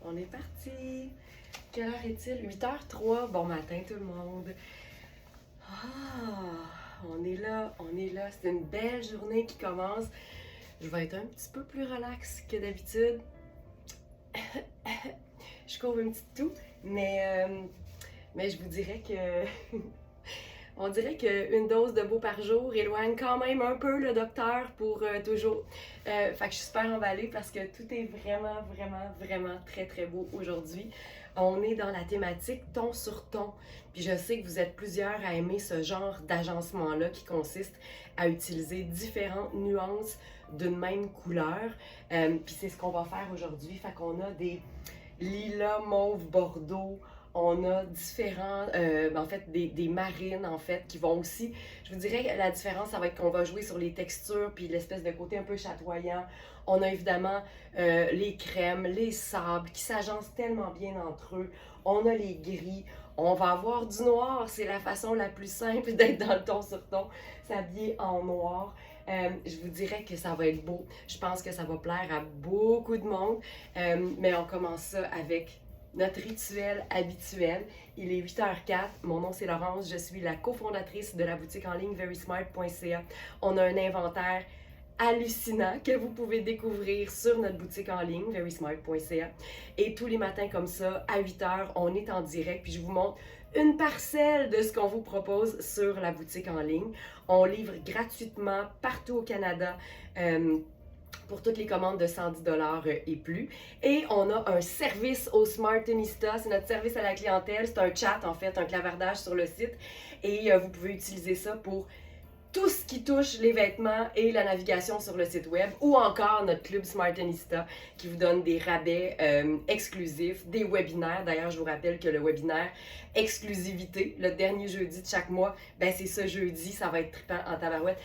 On est parti. Quelle heure est-il? 8h03. Bon matin tout le monde. On est là, on est là. C'est une belle journée qui commence. Je vais être un petit peu plus relax que d'habitude. Je couvre une petite toux, mais je vous dirais que on dirait qu'une dose de beau par jour éloigne quand même un peu le docteur pour toujours. Fait que je suis super emballée parce que tout est vraiment, vraiment, vraiment très, très beau aujourd'hui. On est dans la thématique ton sur ton. Puis je sais que vous êtes plusieurs à aimer ce genre d'agencement-là qui consiste à utiliser différentes nuances d'une même couleur. Puis c'est ce qu'on va faire aujourd'hui. Fait qu'on a des lilas, mauve, bordeaux. On a différents, en fait, des marines, en fait, qui vont aussi, je vous dirais que la différence, ça va être qu'on va jouer sur les textures, puis l'espèce de côté un peu chatoyant. On a évidemment les crèmes, les sables, qui s'agencent tellement bien entre eux. On a les gris. On va avoir du noir, c'est la façon la plus simple d'être dans le ton sur ton, s'habiller en noir. Je vous dirais que ça va être beau. Je pense que ça va plaire à beaucoup de monde. Mais on commence ça avec notre rituel habituel. Il est 8h04. Mon nom c'est Laurence. Je suis la cofondatrice de la boutique en ligne verysmart.ca. On a un inventaire hallucinant que vous pouvez découvrir sur notre boutique en ligne verysmart.ca. Et tous les matins comme ça, à 8h, on est en direct. Puis je vous montre une parcelle de ce qu'on vous propose sur la boutique en ligne. On livre gratuitement partout au Canada. Pour toutes les commandes de 110$ et plus. Et on a un service au Smartinista, c'est notre service à la clientèle, c'est un chat en fait, un clavardage sur le site et vous pouvez utiliser ça pour tout ce qui touche les vêtements et la navigation sur le site web ou encore notre club Smartinista qui vous donne des rabais exclusifs, des webinaires. D'ailleurs, je vous rappelle que le webinaire exclusivité, le dernier jeudi de chaque mois, ben c'est ce jeudi, ça va être trippant en tabarouette.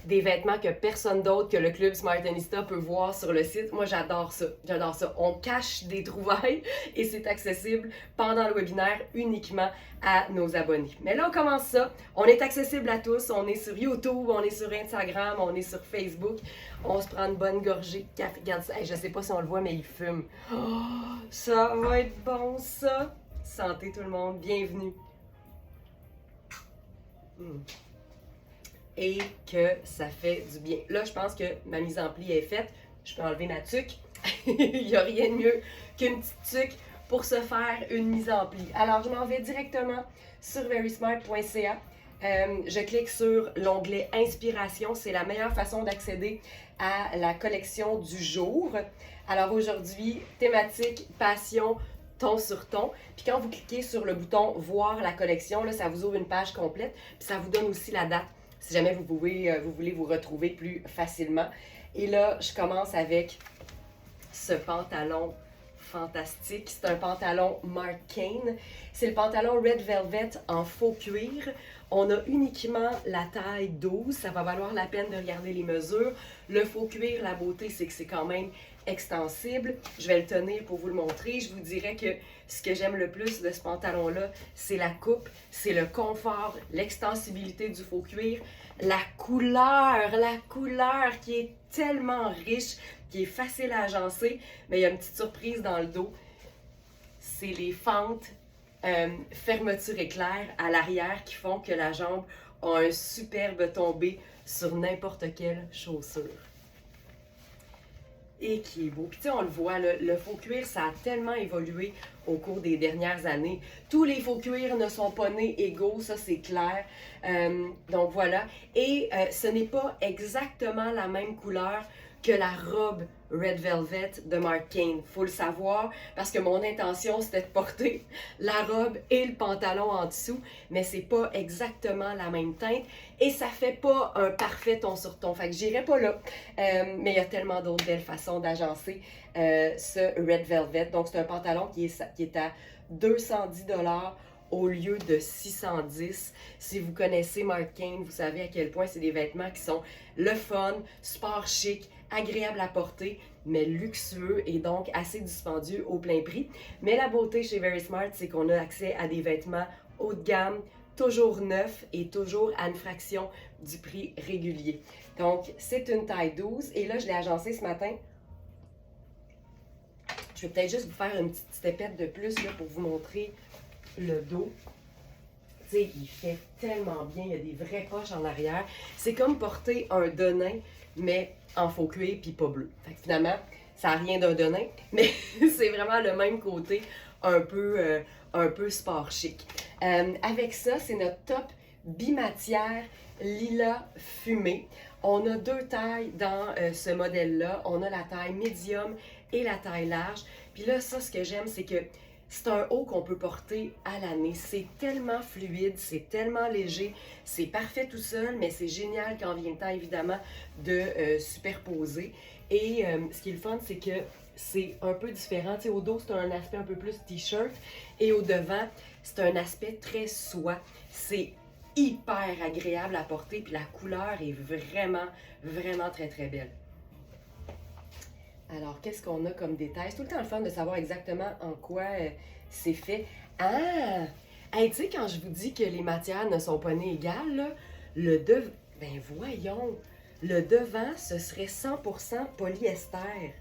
Des vêtements que personne d'autre que le club Smartinista peut voir sur le site. Moi, j'adore ça. J'adore ça. On cache des trouvailles et c'est accessible pendant le webinaire uniquement à nos abonnés. Mais là, on commence ça. On est accessible à tous. On est sur YouTube, on est sur Instagram, on est sur Facebook. On se prend une bonne gorgée de café. Regarde ça. Hey, je sais pas si on le voit, mais il fume. Oh, ça va être bon, ça. Santé tout le monde. Bienvenue. Et que ça fait du bien. Là, je pense que ma mise en pli est faite. Je peux enlever ma tuque. Il n'y a rien de mieux qu'une petite tuque pour se faire une mise en pli. Alors, je m'en vais directement sur verysmart.ca. Je clique sur l'onglet Inspiration. C'est la meilleure façon d'accéder à la collection du jour. Alors aujourd'hui, thématique, passion, ton sur ton. Puis quand vous cliquez sur le bouton Voir la collection, là, ça vous ouvre une page complète. Puis ça vous donne aussi la date si jamais vous voulez vous retrouver plus facilement. Et là, je commence avec ce pantalon fantastique. C'est un pantalon Marc Cain. C'est le pantalon Red Velvet en faux cuir. On a uniquement la taille 12. Ça va valoir la peine de regarder les mesures. Le faux cuir, la beauté, c'est que c'est quand même extensible. Je vais le tenir pour vous le montrer. Je vous dirais que ce que j'aime le plus de ce pantalon-là, c'est la coupe, c'est le confort, l'extensibilité du faux cuir, la couleur qui est tellement riche, qui est facile à agencer, mais il y a une petite surprise dans le dos. C'est les fentes fermeture éclair à l'arrière qui font que la jambe a un superbe tombé sur n'importe quelle chaussure. Et qui est beau. Puis tu sais, on le voit, le faux cuir, ça a tellement évolué au cours des dernières années. Tous les faux cuirs ne sont pas nés égaux, ça c'est clair. Donc voilà. Et ce n'est pas exactement la même couleur que la robe Red Velvet de Marc Cain. Faut le savoir parce que mon intention c'était de porter la robe et le pantalon en dessous, mais c'est pas exactement la même teinte et ça fait pas un parfait ton sur ton. Fait que j'irai pas là. Mais il y a tellement d'autres belles façons d'agencer ce Red Velvet. Donc c'est un pantalon qui est à 210$ au lieu de 610. Si vous connaissez Marc Cain, vous savez à quel point c'est des vêtements qui sont le fun, super chic, agréable à porter, mais luxueux et donc assez dispendieux au plein prix. Mais la beauté chez Verysmart, c'est qu'on a accès à des vêtements haut de gamme, toujours neufs et toujours à une fraction du prix régulier. Donc, c'est une taille 12 et là, je l'ai agencé ce matin Je vais peut-être juste vous faire une petite stepette de plus là, pour vous montrer le dos. Tu sais, il fait tellement bien, il y a des vraies poches en arrière. C'est comme porter un denain, mais en faux cuir puis pas bleu. Fait que finalement, ça n'a rien d'un denain, mais c'est vraiment le même côté, un peu sport chic. Avec ça, c'est notre top bimatière lilas fumé. On a deux tailles dans ce modèle-là. On a la taille médium et la taille large. Puis là, ça, ce que j'aime, c'est que c'est un haut qu'on peut porter à l'année. C'est tellement fluide, c'est tellement léger, c'est parfait tout seul, mais c'est génial quand vient le temps, évidemment, de superposer. Et ce qui est le fun, c'est que c'est un peu différent. Tu sais, au dos, c'est un aspect un peu plus t-shirt, et au devant, c'est un aspect très soie. C'est hyper agréable à porter, puis la couleur est vraiment, vraiment très, très belle. Alors, qu'est-ce qu'on a comme détail? C'est tout le temps le fun de savoir exactement en quoi c'est fait. Ah! Hey, tu sais, quand je vous dis que les matières ne sont pas nées égales, là, ben voyons! Le devant, ce serait 100% polyester.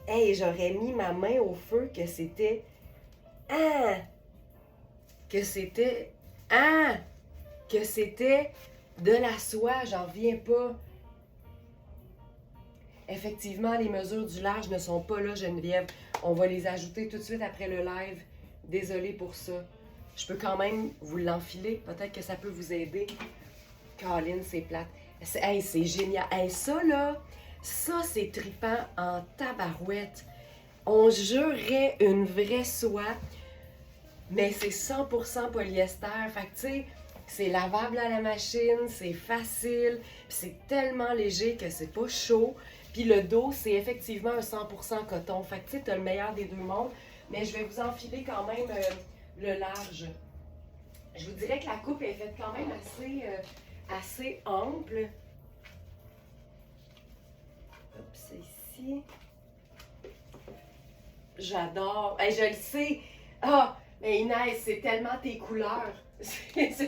Hey, j'aurais mis ma main au feu que c'était... Ah! Que c'était... Ah! Que c'était de la soie, j'en reviens pas. Effectivement, les mesures du large ne sont pas là, Geneviève. On va les ajouter tout de suite après le live. Désolée pour ça. Je peux quand même vous l'enfiler. Peut-être que ça peut vous aider. Colin, c'est plate. Hey, c'est génial. Hey, ça, là, ça, c'est trippant en tabarouette. On jurerait une vraie soie, mais c'est 100% polyester. Fait que, tu sais, c'est lavable à la machine, c'est facile, puis c'est tellement léger que c'est pas chaud. Puis le dos, c'est effectivement un 100% coton. Fait que tu sais, t'as le meilleur des deux mondes. Mais je vais vous enfiler quand même le large. Je vous dirais que la coupe est faite quand même assez ample. Hop, c'est ici. J'adore. Hey, je le sais. Ah, mais Inès, c'est tellement tes couleurs. C'est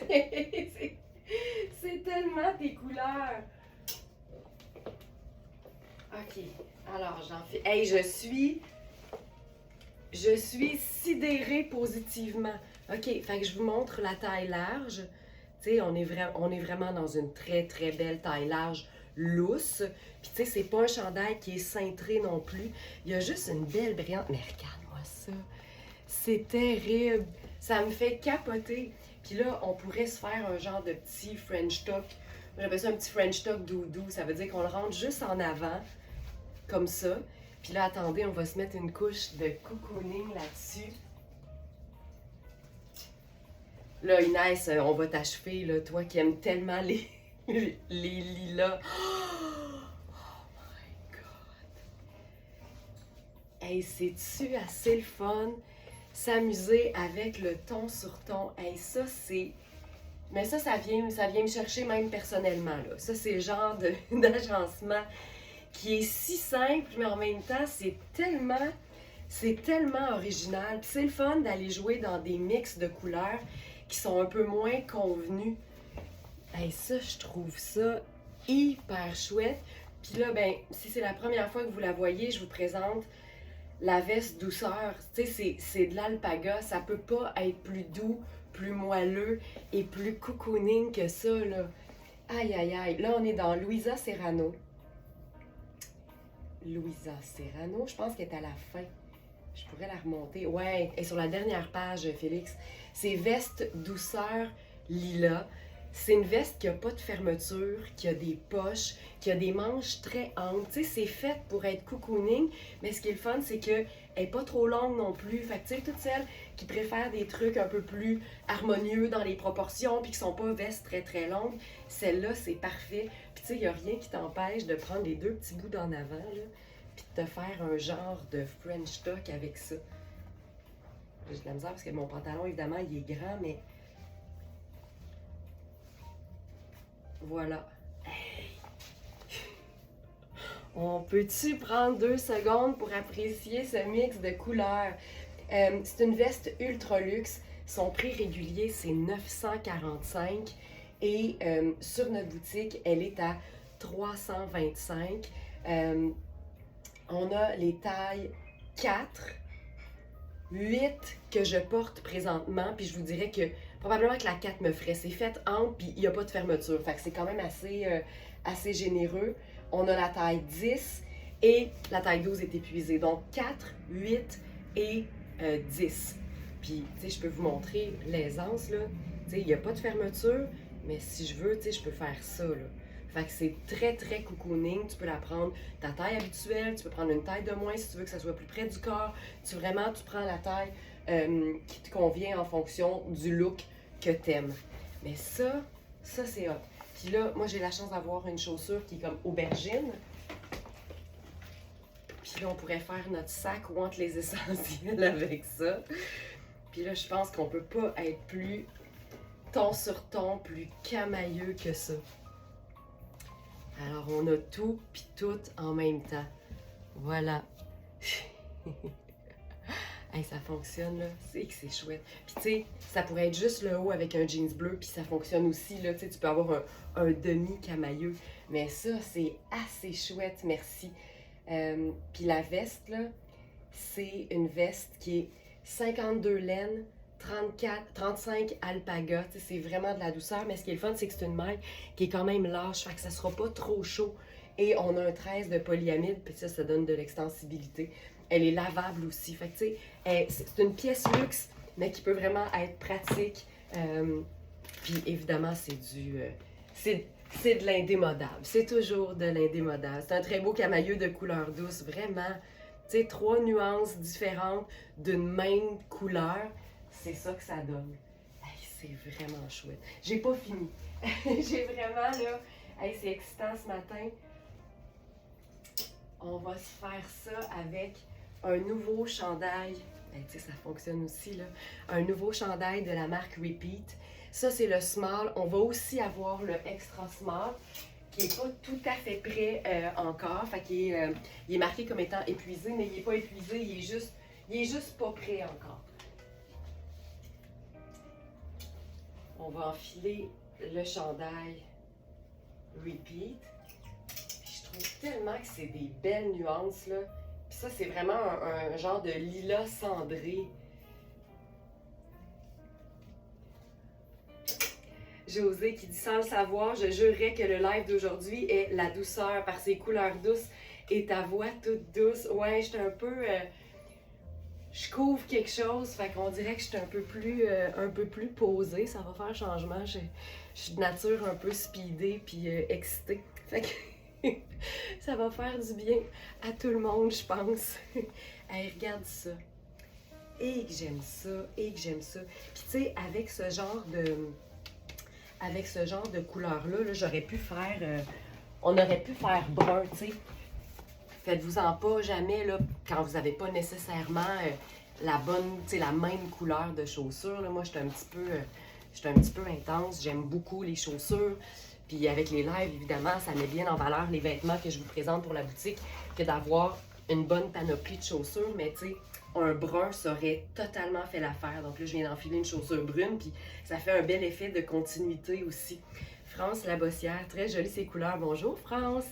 tellement tes couleurs. OK. Alors, j'en fais. Hey, je suis sidérée positivement. OK, fait que je vous montre la taille large. Tu sais, on est vraiment dans une très, très belle taille large, lousse. Puis, tu sais, c'est pas un chandail qui est cintré non plus. Il y a juste une belle brillante. Mais regarde-moi ça. C'est terrible. Ça me fait capoter. Puis là, on pourrait se faire un genre de petit French tuck. J'appelle ça un petit French tuck doudou. Ça veut dire qu'on le rentre juste en avant, comme ça. Puis là, attendez, on va se mettre une couche de cocooning là-dessus. Là, Inès, on va t'achever, là, toi qui aimes tellement les lilas. Oh my God! Hey, c'est-tu assez le fun? S'amuser avec le ton sur ton. Hey, ça, c'est... Mais ça vient me chercher même personnellement, là. Ça, c'est le genre d'agencement qui est si simple, mais en même temps, c'est tellement original. Puis c'est le fun d'aller jouer dans des mix de couleurs qui sont un peu moins convenus. Hey, ça, je trouve ça hyper chouette. Puis là, ben, si c'est la première fois que vous la voyez, je vous présente la veste douceur. Tu sais, c'est de l'alpaga. Ça peut pas être plus doux, plus moelleux et plus cocooning que ça, là. Aïe, aïe, aïe. Là, on est dans Louisa Serrano. Louisa Serrano, je pense qu'elle est à la fin. Je pourrais la remonter. Ouais, elle est sur la dernière page, Félix. C'est veste douceur lilas. C'est une veste qui n'a pas de fermeture, qui a des poches, qui a des manches très amples. Tu sais, c'est fait pour être cocooning, mais ce qui est le fun, c'est qu'elle n'est pas trop longue non plus. Fait que tu sais, toutes celles qui préfèrent des trucs un peu plus harmonieux dans les proportions, puis qui sont pas vestes très très longues, celle-là, c'est parfait. Puis tu sais, il n'y a rien qui t'empêche de prendre les deux petits bouts d'en avant, là, puis de te faire un genre de French tuck avec ça. J'ai de la misère parce que mon pantalon, évidemment, il est grand, mais... Voilà. Hey. On peut-tu prendre 2 secondes pour apprécier ce mix de couleurs? C'est une veste ultra luxe. Son prix régulier, c'est 945. Et sur notre boutique, elle est à 325. On a les tailles 4, 8 que je porte présentement, puis je vous dirais que probablement que la 4 me ferait. C'est fait entre, puis il n'y a pas de fermeture. Fait que c'est quand même assez généreux. On a la taille 10 et la taille 12 est épuisée. Donc 4, 8 et 10. Puis, tu sais, je peux vous montrer l'aisance, là. Tu sais, il n'y a pas de fermeture, mais si je veux, tu sais, je peux faire ça, là. Fait que c'est très, très cocooning. Tu peux la prendre ta taille habituelle, tu peux prendre une taille de moins si tu veux que ça soit plus près du corps. Tu prends la taille qui te convient en fonction du look que t'aimes. Mais ça c'est hot. Puis là, moi, j'ai la chance d'avoir une chaussure qui est comme aubergine. Puis là, on pourrait faire notre sac ou entre les essentiels avec ça. Puis là, je pense qu'on peut pas être plus ton sur ton, plus camailleux que ça. Alors, on a tout puis tout en même temps. Voilà. Hey, ça fonctionne, là. C'est que c'est chouette. Puis, tu sais, ça pourrait être juste le haut avec un jeans bleu, puis ça fonctionne aussi, là. Tu sais, tu peux avoir un demi-camailleux. Mais ça, c'est assez chouette, merci. Puis la veste, là, c'est une veste qui est 52 laine, 35 alpaga. Tu sais, c'est vraiment de la douceur. Mais ce qui est le fun, c'est que c'est une maille qui est quand même lâche, fait que ça sera pas trop chaud. Et on a un 13 de polyamide, puis ça donne de l'extensibilité. Elle est lavable aussi. Fait que, tu sais, c'est une pièce luxe, mais qui peut vraiment être pratique. Puis évidemment, c'est de l'indémodable. C'est toujours de l'indémodable. C'est un très beau camailleux de couleur douce. Vraiment, tu sais, 3 nuances différentes d'une même couleur. C'est ça que ça donne. Hey, c'est vraiment chouette. J'ai pas fini. J'ai vraiment, là... Hey, c'est excitant ce matin. On va se faire ça avec un nouveau chandail. Ben, tu sais, ça fonctionne aussi, là. Un nouveau chandail de la marque Repeat. Ça, c'est le small. On va aussi avoir le extra small, qui n'est pas tout à fait prêt encore. Fait qu'il est, il est marqué comme étant épuisé, mais il n'est pas épuisé, il est juste pas prêt encore. On va enfiler le chandail Repeat. Puis je trouve tellement que c'est des belles nuances, là. Puis ça, c'est vraiment un genre de lilas cendré. José qui dit sans le savoir, je jurerais que le live d'aujourd'hui est la douceur par ses couleurs douces et ta voix toute douce. Ouais, j'étais un peu... je couvre quelque chose, fait qu'on dirait que j'étais un peu plus posée. Ça va faire changement. Je suis de nature un peu speedée puis excitée. Fait que ça va faire du bien à tout le monde, je pense. Hey, regarde ça. Et que j'aime ça, et que j'aime ça. Puis tu sais, avec ce genre de couleur-là, là, j'aurais pu faire... on aurait pu faire brun, tu sais. Faites-vous-en pas jamais, là, quand vous n'avez pas nécessairement la même couleur de chaussures. Là. Moi, j'étais un petit peu intense. J'aime beaucoup les chaussures. Puis avec les lives, évidemment, ça met bien en valeur les vêtements que je vous présente pour la boutique que d'avoir une bonne panoplie de chaussures. Mais tu sais, un brun, ça aurait totalement fait l'affaire. Donc là, je viens d'enfiler une chaussure brune, puis ça fait un bel effet de continuité aussi. France Labossière, très jolie ces couleurs. Bonjour France!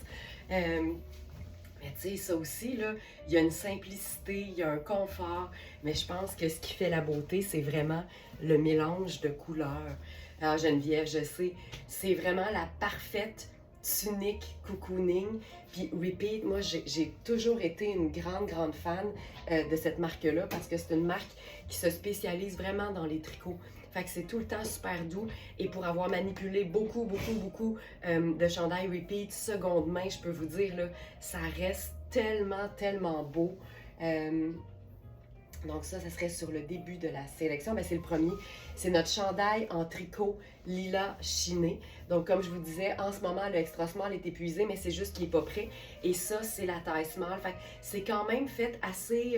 Mais tu sais, ça aussi, là, il y a une simplicité, il y a un confort, mais je pense que ce qui fait la beauté, c'est vraiment le mélange de couleurs. Alors Geneviève, je sais, c'est vraiment la parfaite tunique cocooning. Puis Repeat, moi, j'ai toujours été une grande fan de cette marque-là parce que c'est une marque qui se spécialise vraiment dans les tricots. Fait que c'est tout le temps super doux. Et pour avoir manipulé beaucoup de chandail Repeat seconde main, je peux vous dire, là, ça reste tellement beau. Donc ça serait sur le début de la sélection. Ben, c'est le premier. C'est notre chandail en tricot lilas chiné. Donc comme je vous disais, en ce moment, le extra small est épuisé, mais c'est juste qu'il n'est pas prêt. Et ça, c'est la taille small. Fait que c'est quand même fait assez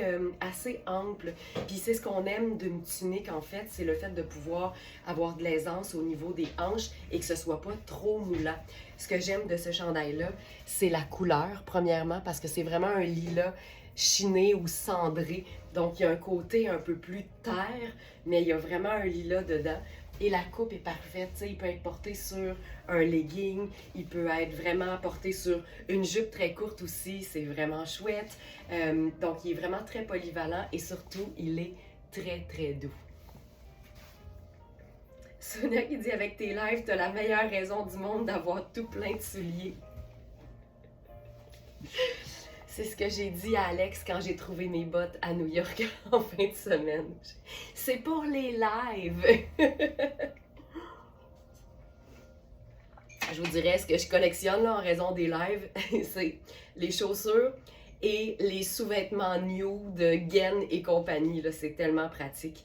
ample. Puis c'est ce qu'on aime d'une tunique, en fait, c'est le fait de pouvoir avoir de l'aisance au niveau des hanches et que ce soit pas trop moulant. Ce que j'aime de ce chandail-là, c'est la couleur, premièrement, parce que c'est vraiment un lilas chiné ou cendré. Donc, il y a un côté un peu plus terre, mais il y a vraiment un lilas dedans. Et la coupe est parfaite, tu sais, il peut être porté sur un legging, il peut être vraiment porté sur une jupe très courte aussi, c'est vraiment chouette. Donc, il est vraiment très polyvalent et surtout, il est très, très doux. Sonia qui dit avec tes lives, t'as la meilleure raison du monde d'avoir tout plein de souliers. C'est ce que j'ai dit à Alex quand j'ai trouvé mes bottes à New York en fin de semaine. C'est pour les lives. Je vous dirais, ce que je collectionne là, en raison des lives, c'est les chaussures et les sous-vêtements nude, Gaine et compagnie. C'est tellement pratique.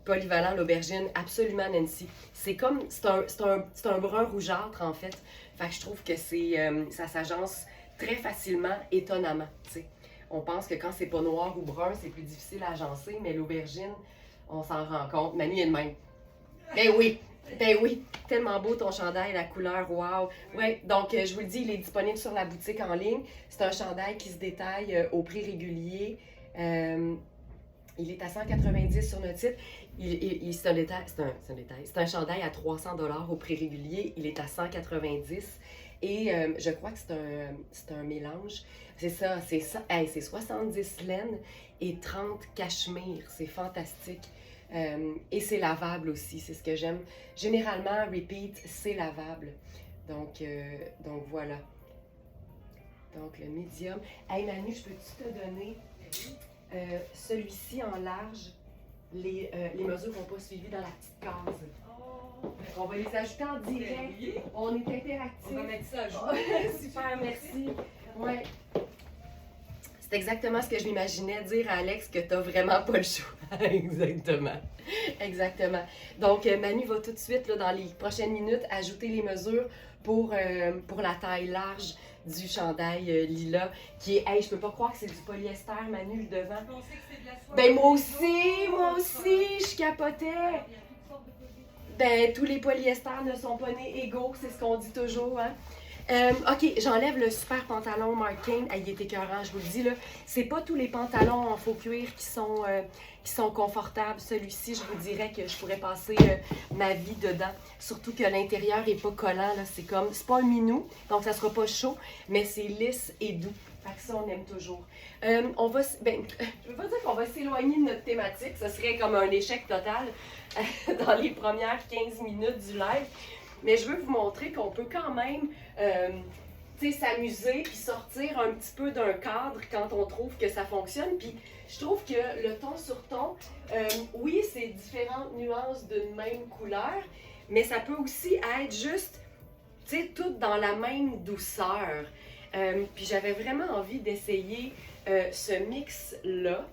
Polyvalent, l'aubergine, absolument Nancy. C'est comme, c'est un brun rougeâtre en fait. Fait que je trouve que ça s'agence très facilement, étonnamment. T'sais. On pense que quand c'est pas noir ou brun, c'est plus difficile à agencer, mais l'aubergine, on s'en rend compte. Manu est de même. Ben oui, tellement beau ton chandail, la couleur, wow. Ouais, donc je vous le dis, il est disponible sur la boutique en ligne. C'est un chandail qui se détaille au prix régulier. Il est à 190 sur notre site. C'est un détail, c'est un chandail à 300 au prix régulier. Il est à 190. Et je crois que c'est un mélange. C'est ça. Hey, c'est 70 laine et 30 cachemire. C'est fantastique. Et c'est lavable aussi. C'est ce que j'aime. Généralement, Repeat, c'est lavable. Donc voilà. Donc le médium. Hey Manu, je peux-tu te donner celui-ci en large? Les mesures n'ont pas suivi dans la petite case. On va les ajouter en direct. On est interactif. On va mettre ça à jour. Super, merci. Ouais. C'est exactement ce que je m'imaginais dire à Alex, que t'as vraiment pas le choix. Exactement. Exactement. Donc, Manu va tout de suite, là, dans les prochaines minutes, ajouter les mesures pour la taille large du chandail lilas, qui est, hey, je peux pas croire que c'est du polyester, Manu, le devant. Je pensais que c'est de la soie. Ben moi aussi, je capotais. Ben, tous les polyesters ne sont pas nés égaux, c'est ce qu'on dit toujours, hein. Ok, j'enlève le super pantalon Marc Cain. Il est écœurant, je vous le dis, là. C'est pas tous les pantalons en faux cuir qui sont confortables. Celui-ci, je vous dirais que je pourrais passer ma vie dedans. Surtout que l'intérieur est pas collant, là. C'est pas un minou, donc ça sera pas chaud, mais c'est lisse et doux. Fait que ça, on aime toujours. Je veux pas dire qu'on va s'éloigner de notre thématique. Ce serait comme un échec total dans les premières 15 minutes du live. Mais je veux vous montrer qu'on peut quand même s'amuser puis sortir un petit peu d'un cadre quand on trouve que ça fonctionne. Puis je trouve que le ton sur ton, oui, c'est différentes nuances d'une même couleur, mais ça peut aussi être juste, toutes dans la même douceur. Puis j'avais vraiment envie d'essayer ce mix-là.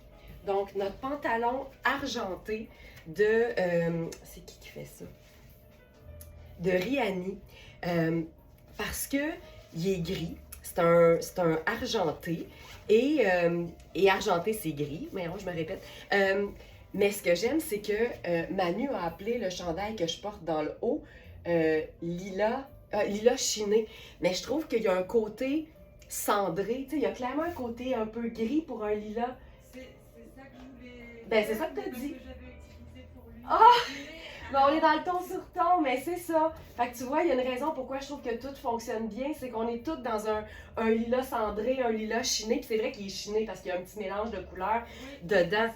Donc, notre pantalon argenté de... c'est qui fait ça? De Rihanni. Parce que il est gris. C'est un argenté. Et argenté, c'est gris. Mais je me répète. Mais ce que j'aime, c'est que Manu a appelé le chandail que je porte dans le haut lilas chiné. Mais je trouve qu'il y a un côté cendré. Il y a clairement un côté un peu gris pour un lilas. C'est ça que je voulais... Ben, c'est ça que tu as dit. Que j'avais utilisé pour lui. Ben, on est dans le ton sur ton, mais c'est ça. Fait que tu vois, il y a une raison pourquoi je trouve que tout fonctionne bien, c'est qu'on est tous dans un lilas cendré, un lilas chiné. Puis c'est vrai qu'il est chiné parce qu'il y a un petit mélange de couleurs dedans.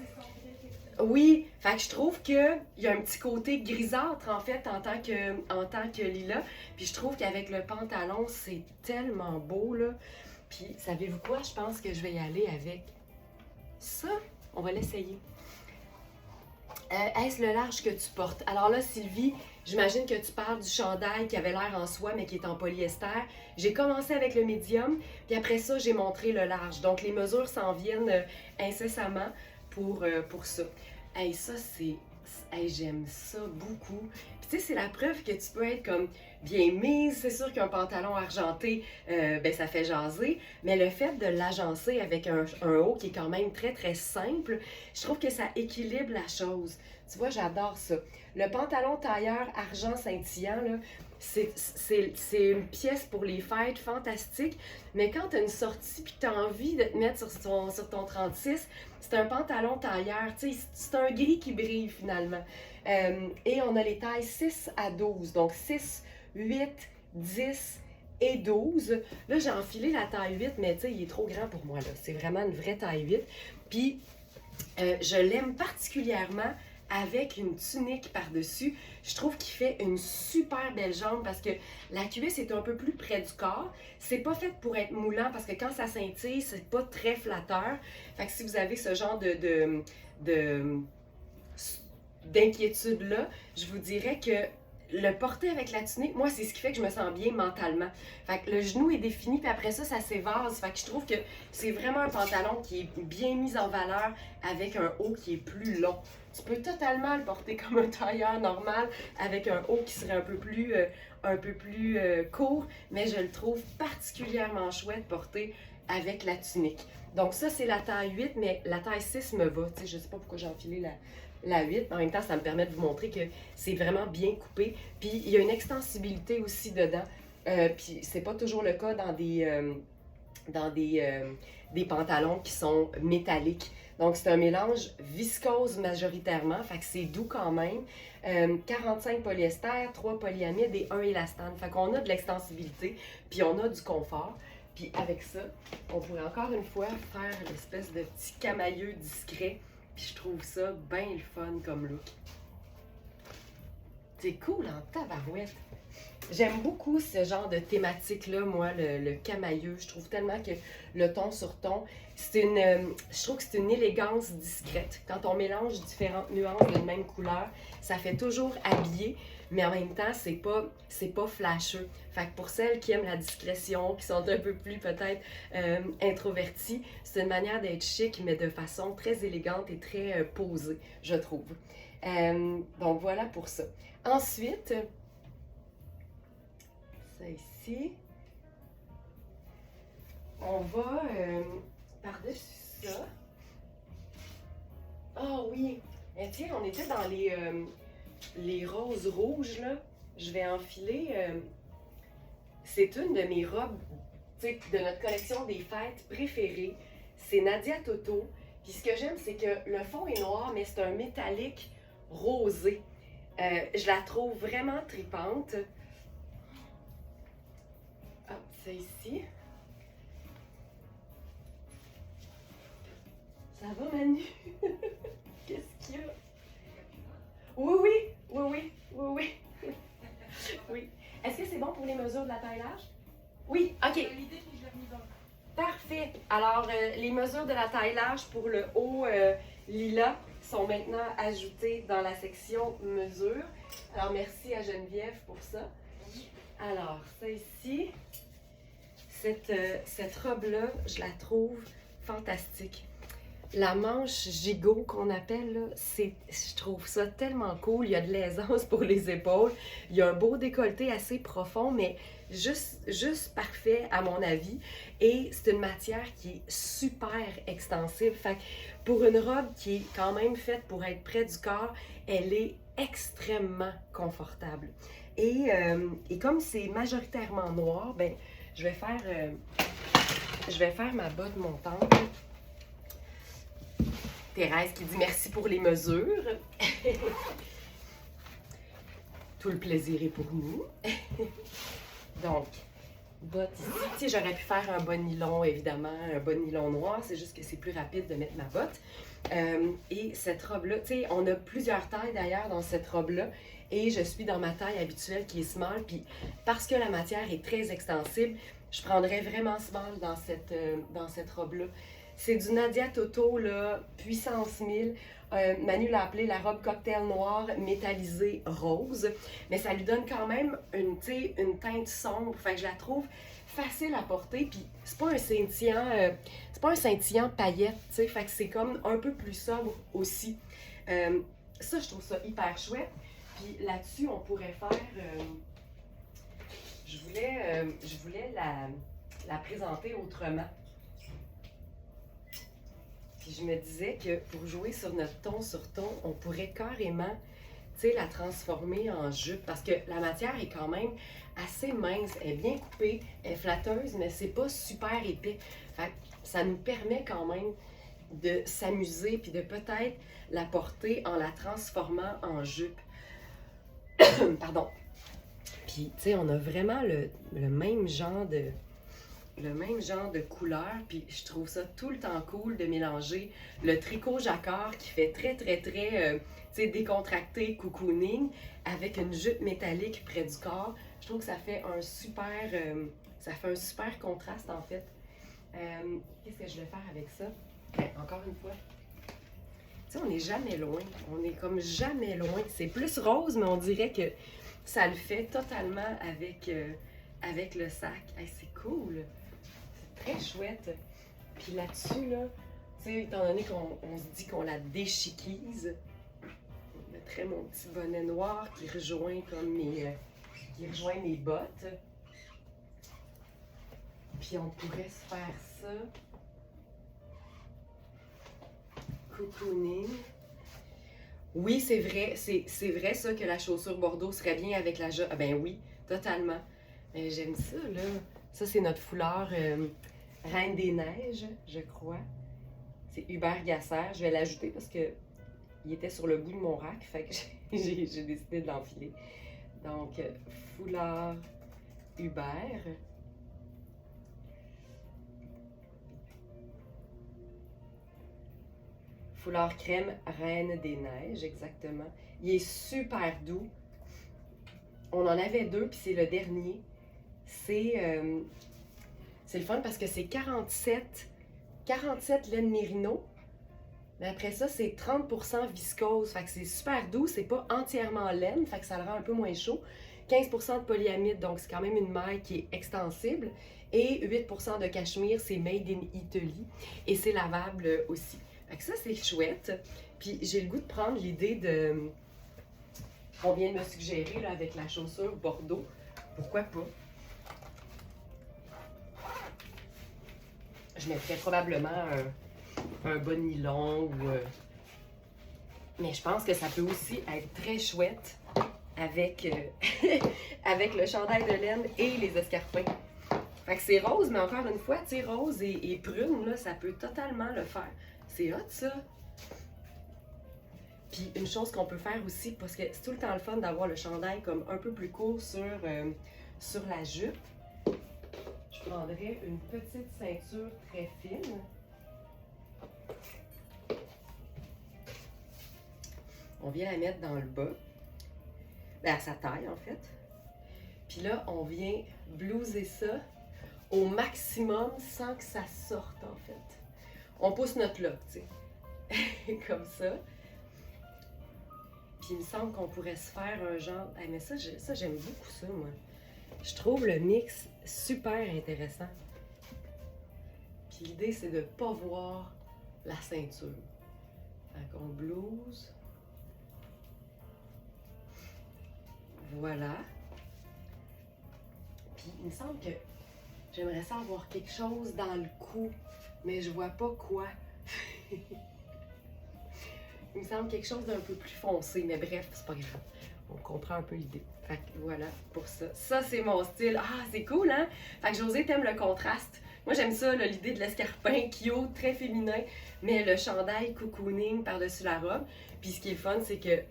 Oui, fait que je trouve qu'il y a un petit côté grisâtre en fait en tant que lilas. Puis je trouve qu'avec le pantalon, c'est tellement beau là. Puis savez-vous quoi? Je pense que je vais y aller avec ça. On va l'essayer. Est-ce le large que tu portes? Alors là, Sylvie, j'imagine que tu parles du chandail qui avait l'air en soie, mais qui est en polyester. J'ai commencé avec le médium, puis après ça, j'ai montré le large. Donc, les mesures s'en viennent incessamment pour ça. Hey, ça, c'est... Hey, j'aime ça beaucoup. Puis tu sais, c'est la preuve que tu peux être comme bien mise. C'est sûr qu'un pantalon argenté, ben ça fait jaser, mais le fait de l'agencer avec un haut qui est quand même très très simple, je trouve que ça équilibre la chose. Tu vois, j'adore ça. Le pantalon tailleur argent scintillant, là, c'est une pièce pour les fêtes fantastique, mais quand tu as une sortie puis tu as envie de te mettre sur ton 36, c'est un pantalon tailleur, tu sais, c'est un gris qui brille finalement. Et on a les tailles 6 à 12, donc 6, 8, 10 et 12. Là, j'ai enfilé la taille 8, mais tu sais, il est trop grand pour moi, là. C'est vraiment une vraie taille 8. Puis, je l'aime particulièrement avec une tunique par-dessus. Je trouve qu'il fait une super belle jambe parce que la cuisse est un peu plus près du corps. C'est pas fait pour être moulant parce que quand ça scintille, c'est pas très flatteur. Fait que si vous avez ce genre d'inquiétude-là, je vous dirais que le porter avec la tunique, moi, c'est ce qui fait que je me sens bien mentalement. Fait que le genou est défini, puis après ça s'évase. Fait que je trouve que c'est vraiment un pantalon qui est bien mis en valeur avec un haut qui est plus long. Tu peux totalement le porter comme un tailleur normal avec un haut qui serait un peu plus court, mais je le trouve particulièrement chouette porter avec la tunique. Donc ça, c'est la taille 8, mais la taille 6 me va. Tu sais, je sais pas pourquoi j'ai enfilé la 8. En même temps, ça me permet de vous montrer que c'est vraiment bien coupé. Puis, il y a une extensibilité aussi dedans. Puis, c'est pas toujours le cas dans des pantalons qui sont métalliques. Donc, c'est un mélange viscose majoritairement. Fait que c'est doux quand même. 45 polyester, 3 polyamide et 1 élastane. Fait qu'on a de l'extensibilité. Puis, on a du confort. Puis, avec ça, on pourrait encore une fois faire l'espèce de petit camailleux discret. Puis je trouve ça bien le fun comme look. C'est cool en tabarouette. J'aime beaucoup ce genre de thématique-là, moi, le camailleux. Je trouve tellement que le ton sur ton, je trouve que c'est une élégance discrète. Quand on mélange différentes nuances d'une même couleur, ça fait toujours habillé, mais en même temps, c'est pas flasheux. Fait que pour celles qui aiment la discrétion, qui sont un peu plus peut-être introverties, c'est une manière d'être chic, mais de façon très élégante et très posée, je trouve. Donc voilà pour ça. Ensuite, ça ici, on va par-dessus ça. Ah oui! Et tiens, on était dans les roses rouges, là. Je vais enfiler. C'est une de mes robes, tu sais, de notre collection des fêtes préférées. C'est Nadia Toto. Puis ce que j'aime, c'est que le fond est noir, mais c'est un métallique rosé. Je la trouve vraiment tripante. Ah, c'est ici. Ça va, Manu? Qu'est-ce qu'il y a? Oui, oui, oui, oui, oui, oui. Oui. Est-ce que c'est bon pour les mesures de la taille large? Oui, ok. L'idée, puis je l'ai mis dans le... Parfait. Alors, les mesures de la taille large pour le haut lilas sont maintenant ajoutées dans la section mesures. Alors, merci à Geneviève pour ça. Alors, ça ici, cette robe-là, je la trouve fantastique. La manche gigot qu'on appelle, là, je trouve ça tellement cool. Il y a de l'aisance pour les épaules. Il y a un beau décolleté assez profond, mais juste parfait à mon avis. Et c'est une matière qui est super extensive. Fait que pour une robe qui est quand même faite pour être près du corps, elle est extrêmement confortable. Et comme c'est majoritairement noir, ben, je vais faire ma botte montante. Thérèse qui dit merci pour les mesures. Tout le plaisir est pour nous. Donc, botte ici. Tu sais, j'aurais pu faire un bas nylon, évidemment, un bas nylon noir. C'est juste que c'est plus rapide de mettre ma botte. Et cette robe-là, tu sais, on a plusieurs tailles d'ailleurs dans cette robe-là. Et je suis dans ma taille habituelle qui est small. Puis parce que la matière est très extensible, je prendrais vraiment small dans cette robe-là. C'est du Nadia Toto, là, puissance 1000. Manu l'a appelé la robe cocktail noire métallisée rose. Mais ça lui donne quand même une teinte sombre. Fait que je la trouve facile à porter. Puis c'est pas un scintillant paillette, tu sais. Fait que c'est comme un peu plus sobre aussi. Ça, je trouve ça hyper chouette. Puis là-dessus, on pourrait faire je voulais la présenter autrement. Puis je me disais que pour jouer sur notre ton sur ton, on pourrait carrément, tu sais, la transformer en jupe. Parce que la matière est quand même assez mince. Elle est bien coupée, elle est flatteuse, mais c'est pas super épais. Fait que ça nous permet quand même de s'amuser puis de peut-être la porter en la transformant en jupe. Pardon. Puis, tu sais, on a vraiment le même genre de couleur, puis je trouve ça tout le temps cool de mélanger le tricot jacquard qui fait très, très, très, tu sais, décontracté, cocooning, avec une jupe métallique près du corps. Je trouve que ça fait un super contraste, en fait. Qu'est-ce que je vais faire avec ça? Ben, encore une fois. Tu sais, on n'est jamais loin. On est comme jamais loin. C'est plus rose, mais on dirait que ça le fait totalement avec le sac. Hey, c'est cool! C'est très chouette. Puis là-dessus, là, tu sais, étant donné qu'on se dit qu'on la déchiquise, je mettrais mon petit bonnet noir qui rejoint comme mes bottes. Puis on pourrait se faire ça. Cocooning. Oui, c'est vrai ça que la chaussure bordeaux serait bien avec la jupe. Ah ben oui, totalement. Mais j'aime ça, là. Ça, c'est notre foulard Reine des Neiges, je crois. C'est Hubert Gasser. Je vais l'ajouter parce que il était sur le bout de mon rack, fait que j'ai décidé de l'enfiler. Donc, foulard Hubert. Foulard crème Reine des Neiges, exactement. Il est super doux. On en avait deux, puis c'est le dernier. C'est le fun parce que c'est 47 laine mérino. Mais après ça, c'est 30% viscose. Fait que c'est super doux, c'est pas entièrement laine, fait que ça le rend un peu moins chaud. 15% de polyamide, donc c'est quand même une maille qui est extensible. Et 8% de cachemire, c'est made in Italy. Et c'est lavable aussi. Fait que ça, c'est chouette. Puis j'ai le goût de prendre l'idée de... On vient de me suggérer là, avec la chaussure bordeaux. Pourquoi pas? Je mettrais probablement un bas de nylon ou... Mais je pense que ça peut aussi être très chouette avec, avec le chandail de laine et les escarpins. Fait que c'est rose, mais encore une fois, tu sais, rose et prune, là, ça peut totalement le faire. C'est hot, ça! Puis une chose qu'on peut faire aussi, parce que c'est tout le temps le fun d'avoir le chandail comme un peu plus court sur la jupe. Je prendrais une petite ceinture très fine. On vient la mettre dans le bas. Ben, à sa taille, en fait. Puis là, on vient blouser ça au maximum sans que ça sorte, en fait. On pousse notre lock, tu sais. Comme ça. Puis il me semble qu'on pourrait se faire un genre... Ah, mais ça j'aime beaucoup ça, moi. Je trouve le mix super intéressant. Puis l'idée, c'est de ne pas voir la ceinture. Fait qu'on blouse. Voilà. Puis il me semble que j'aimerais ça avoir quelque chose dans le cou, mais je vois pas quoi. Il me semble quelque chose d'un peu plus foncé, mais bref, c'est pas grave. On comprend un peu l'idée. Fait que voilà pour ça. Ça, c'est mon style. Ah, c'est cool, hein? Fait que Josée t'aime le contraste. Moi, j'aime ça, l'idée de l'escarpin cute, très féminin, mais le chandail cocooning par-dessus la robe. Puis ce qui est fun, c'est que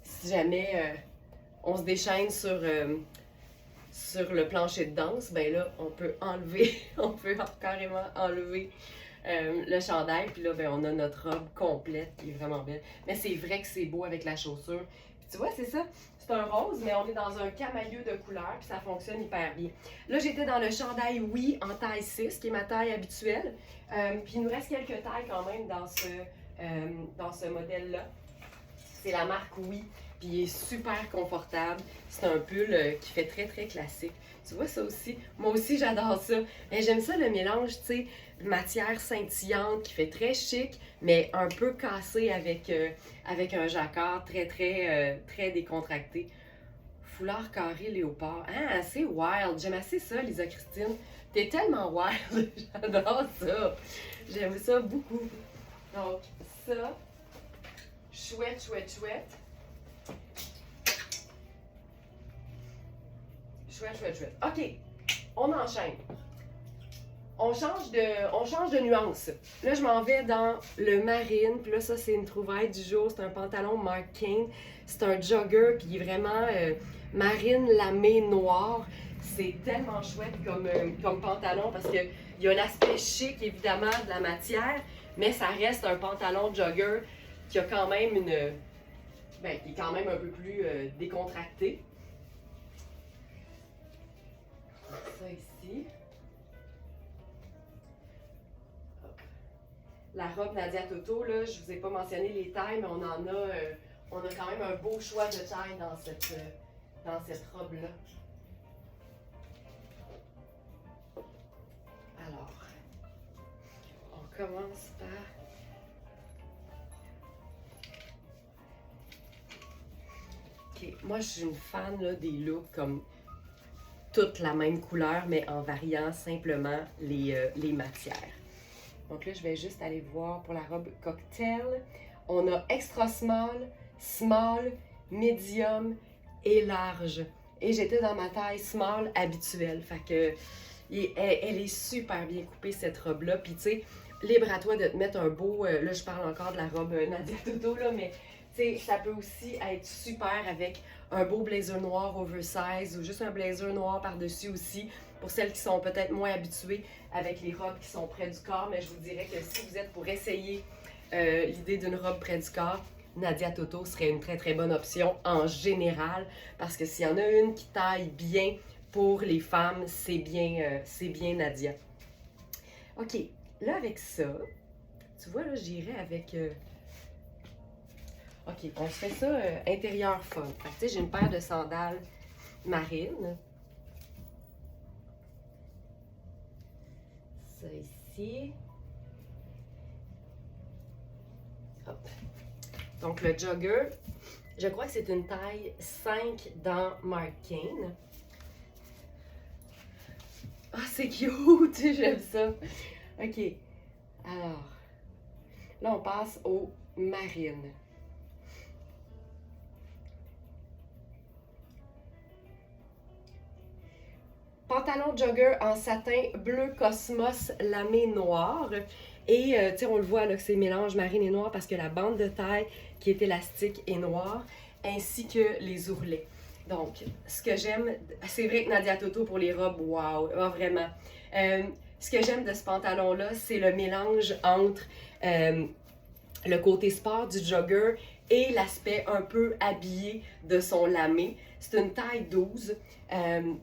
si jamais on se déchaîne sur le plancher de danse, ben là, on peut enlever, on peut carrément enlever le chandail, puis là, ben, on a notre robe complète qui est vraiment belle. Mais c'est vrai que c'est beau avec la chaussure. Puis tu vois, c'est ça, c'est un rose, mais on est dans un camailleux de couleur, puis ça fonctionne hyper bien. Là, j'étais dans le chandail Oui en taille 6, qui est ma taille habituelle. Puis il nous reste quelques tailles quand même dans ce modèle-là. C'est la marque Oui, puis il est super confortable. C'est un pull qui fait très, très classique. Tu vois ça aussi? Moi aussi, j'adore ça. Mais j'aime ça, le mélange, tu sais, matière scintillante qui fait très chic, mais un peu cassé avec un jacquard très, très, très décontracté. Foulard carré léopard. Ah, c'est wild. J'aime assez ça, Lisa Christine. T'es tellement wild. J'adore ça. J'aime ça beaucoup. Donc, ça. Chouette, chouette, chouette. Chouette, chouette, chouette. OK. On enchaîne. On change de nuance. Là, je m'en vais dans le marine. Puis là, ça, c'est une trouvaille du jour. C'est un pantalon Marc Cain. C'est un jogger. Puis il est vraiment marine lamé noir. C'est tellement chouette comme pantalon parce qu'il y a un aspect chic, évidemment, de la matière. Mais ça reste un pantalon jogger qui a quand même qui est quand même un peu plus décontracté. Ça ici. La robe Nadia Toto, là, je vous ai pas mentionné les tailles, mais on a quand même un beau choix de taille dans cette robe-là. Alors, on commence par... OK, moi je suis une fan là, des looks comme toute la même couleur, mais en variant simplement les matières. Donc là, je vais juste aller voir pour la robe cocktail. On a extra small, small, medium et large. Et j'étais dans ma taille small habituelle. Fait que elle est super bien coupée, cette robe-là. Puis tu sais, libre à toi de te mettre un beau... là, je parle encore de la robe Nadia Toto, là, mais tu sais, ça peut aussi être super avec un beau blazer noir oversize ou juste un blazer noir par-dessus aussi. Pour celles qui sont peut-être moins habituées avec les robes qui sont près du corps, mais je vous dirais que si vous êtes pour essayer l'idée d'une robe près du corps, Nadia Toto serait une très très bonne option en général, parce que s'il y en a une qui taille bien pour les femmes, c'est bien Nadia. OK, là avec ça, tu vois là, j'irais avec... OK, on se fait ça intérieur fun. Fait que tu sais, j'ai une paire de sandales marines. Ça ici. Hop. Donc le jogger, je crois que c'est une taille 5 dans Marc Cain. Ah, c'est cute, j'aime ça. OK. Alors, là on passe aux marines. Pantalon jogger en satin bleu cosmos lamé noir. Et tu sais, on le voit là que c'est mélange marine et noir parce que la bande de taille qui est élastique est noire, ainsi que les ourlets. Donc, ce que j'aime, c'est vrai que Nadia Toto pour les robes, wow, vraiment. Ce que j'aime de ce pantalon-là, c'est le mélange entre le côté sport du jogger et l'aspect un peu habillé de son lamé. C'est une taille 12.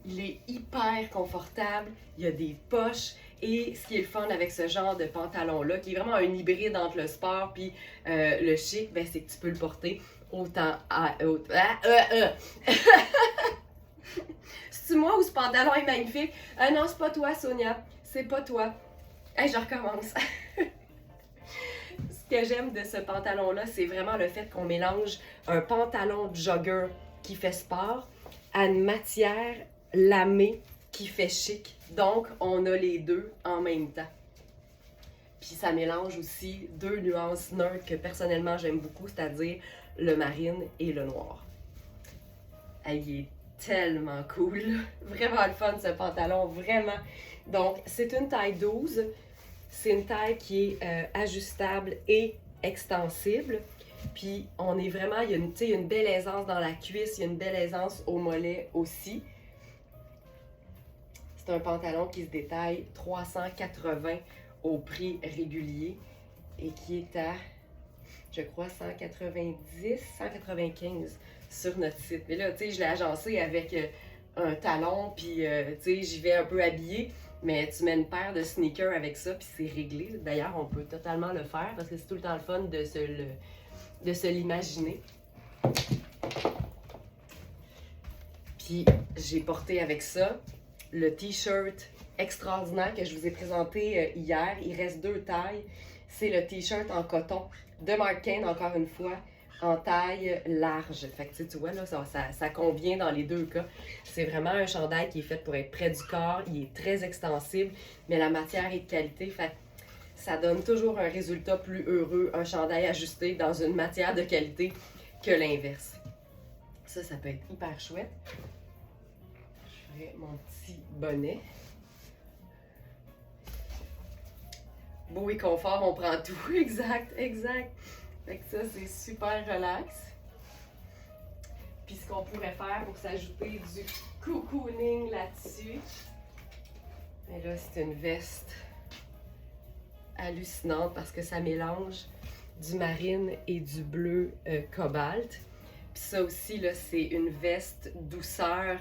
Il est hyper confortable. Il y a des poches. Et ce qui est le fun avec ce genre de pantalon-là, qui est vraiment un hybride entre le sport et le chic, ben, c'est que tu peux le porter autant à... C'est-tu moi ou ce pantalon est magnifique? Non, c'est pas toi, Sonia. C'est pas toi. Hey, je recommence. Ce que j'aime de ce pantalon-là, c'est vraiment le fait qu'on mélange un pantalon jogger qui fait sport à une matière lamée qui fait chic. Donc, on a les deux en même temps. Puis ça mélange aussi deux nuances neutres que personnellement j'aime beaucoup, c'est-à-dire le marine et le noir. Il est tellement cool. Vraiment le fun ce pantalon, vraiment. Donc, c'est une taille 12. C'est une taille qui est ajustable et extensible. Puis on est vraiment, il y a une belle aisance dans la cuisse, il y a une belle aisance au mollet aussi. C'est un pantalon qui se détaille 380 au prix régulier et qui est à, je crois, 190, 195 sur notre site. Mais là, tu sais, je l'ai agencé avec un talon, puis tu sais, j'y vais un peu habillée. Mais tu mets une paire de sneakers avec ça, puis c'est réglé. D'ailleurs, on peut totalement le faire parce que c'est tout le temps le fun de se l'imaginer. Puis j'ai porté avec ça le t-shirt extraordinaire que je vous ai présenté hier. Il reste deux tailles. C'est le t-shirt en coton de Marc Cain, encore une fois, en taille large. Fait que tu vois, là, ça convient dans les deux cas. C'est vraiment un chandail qui est fait pour être près du corps. Il est très extensible, mais la matière est de qualité. Fait que ça donne toujours un résultat plus heureux, un chandail ajusté dans une matière de qualité que l'inverse. Ça peut être hyper chouette. Je ferai mon petit bonnet. Beau et confort, on prend tout. Exact, exact. Fait que ça, c'est super relax. Puis ce qu'on pourrait faire pour s'ajouter du cocooning là-dessus. Et là, c'est une veste hallucinante parce que ça mélange du marine et du bleu cobalt. Puis ça aussi, là, c'est une veste douceur.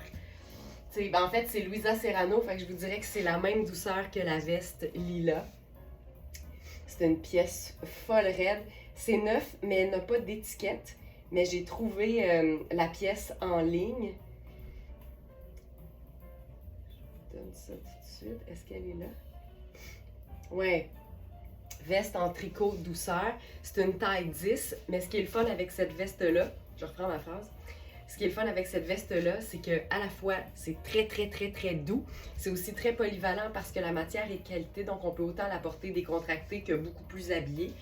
Ben, en fait, c'est Louisa Serrano, fait que je vous dirais que c'est la même douceur que la veste lila. C'est une pièce folle raide. C'est neuf, mais elle n'a pas d'étiquette. Mais j'ai trouvé la pièce en ligne. Je vous donne ça tout de suite. Est-ce qu'elle est là? Ouais. Veste en tricot douceur. C'est une taille 10, mais ce qui est le fun avec cette veste-là, je reprends ma phrase. Ce qui est le fun avec cette veste-là, c'est que à la fois, c'est très doux. C'est aussi très polyvalent parce que la matière est de qualité, donc on peut autant la porter décontractée que beaucoup plus habillée.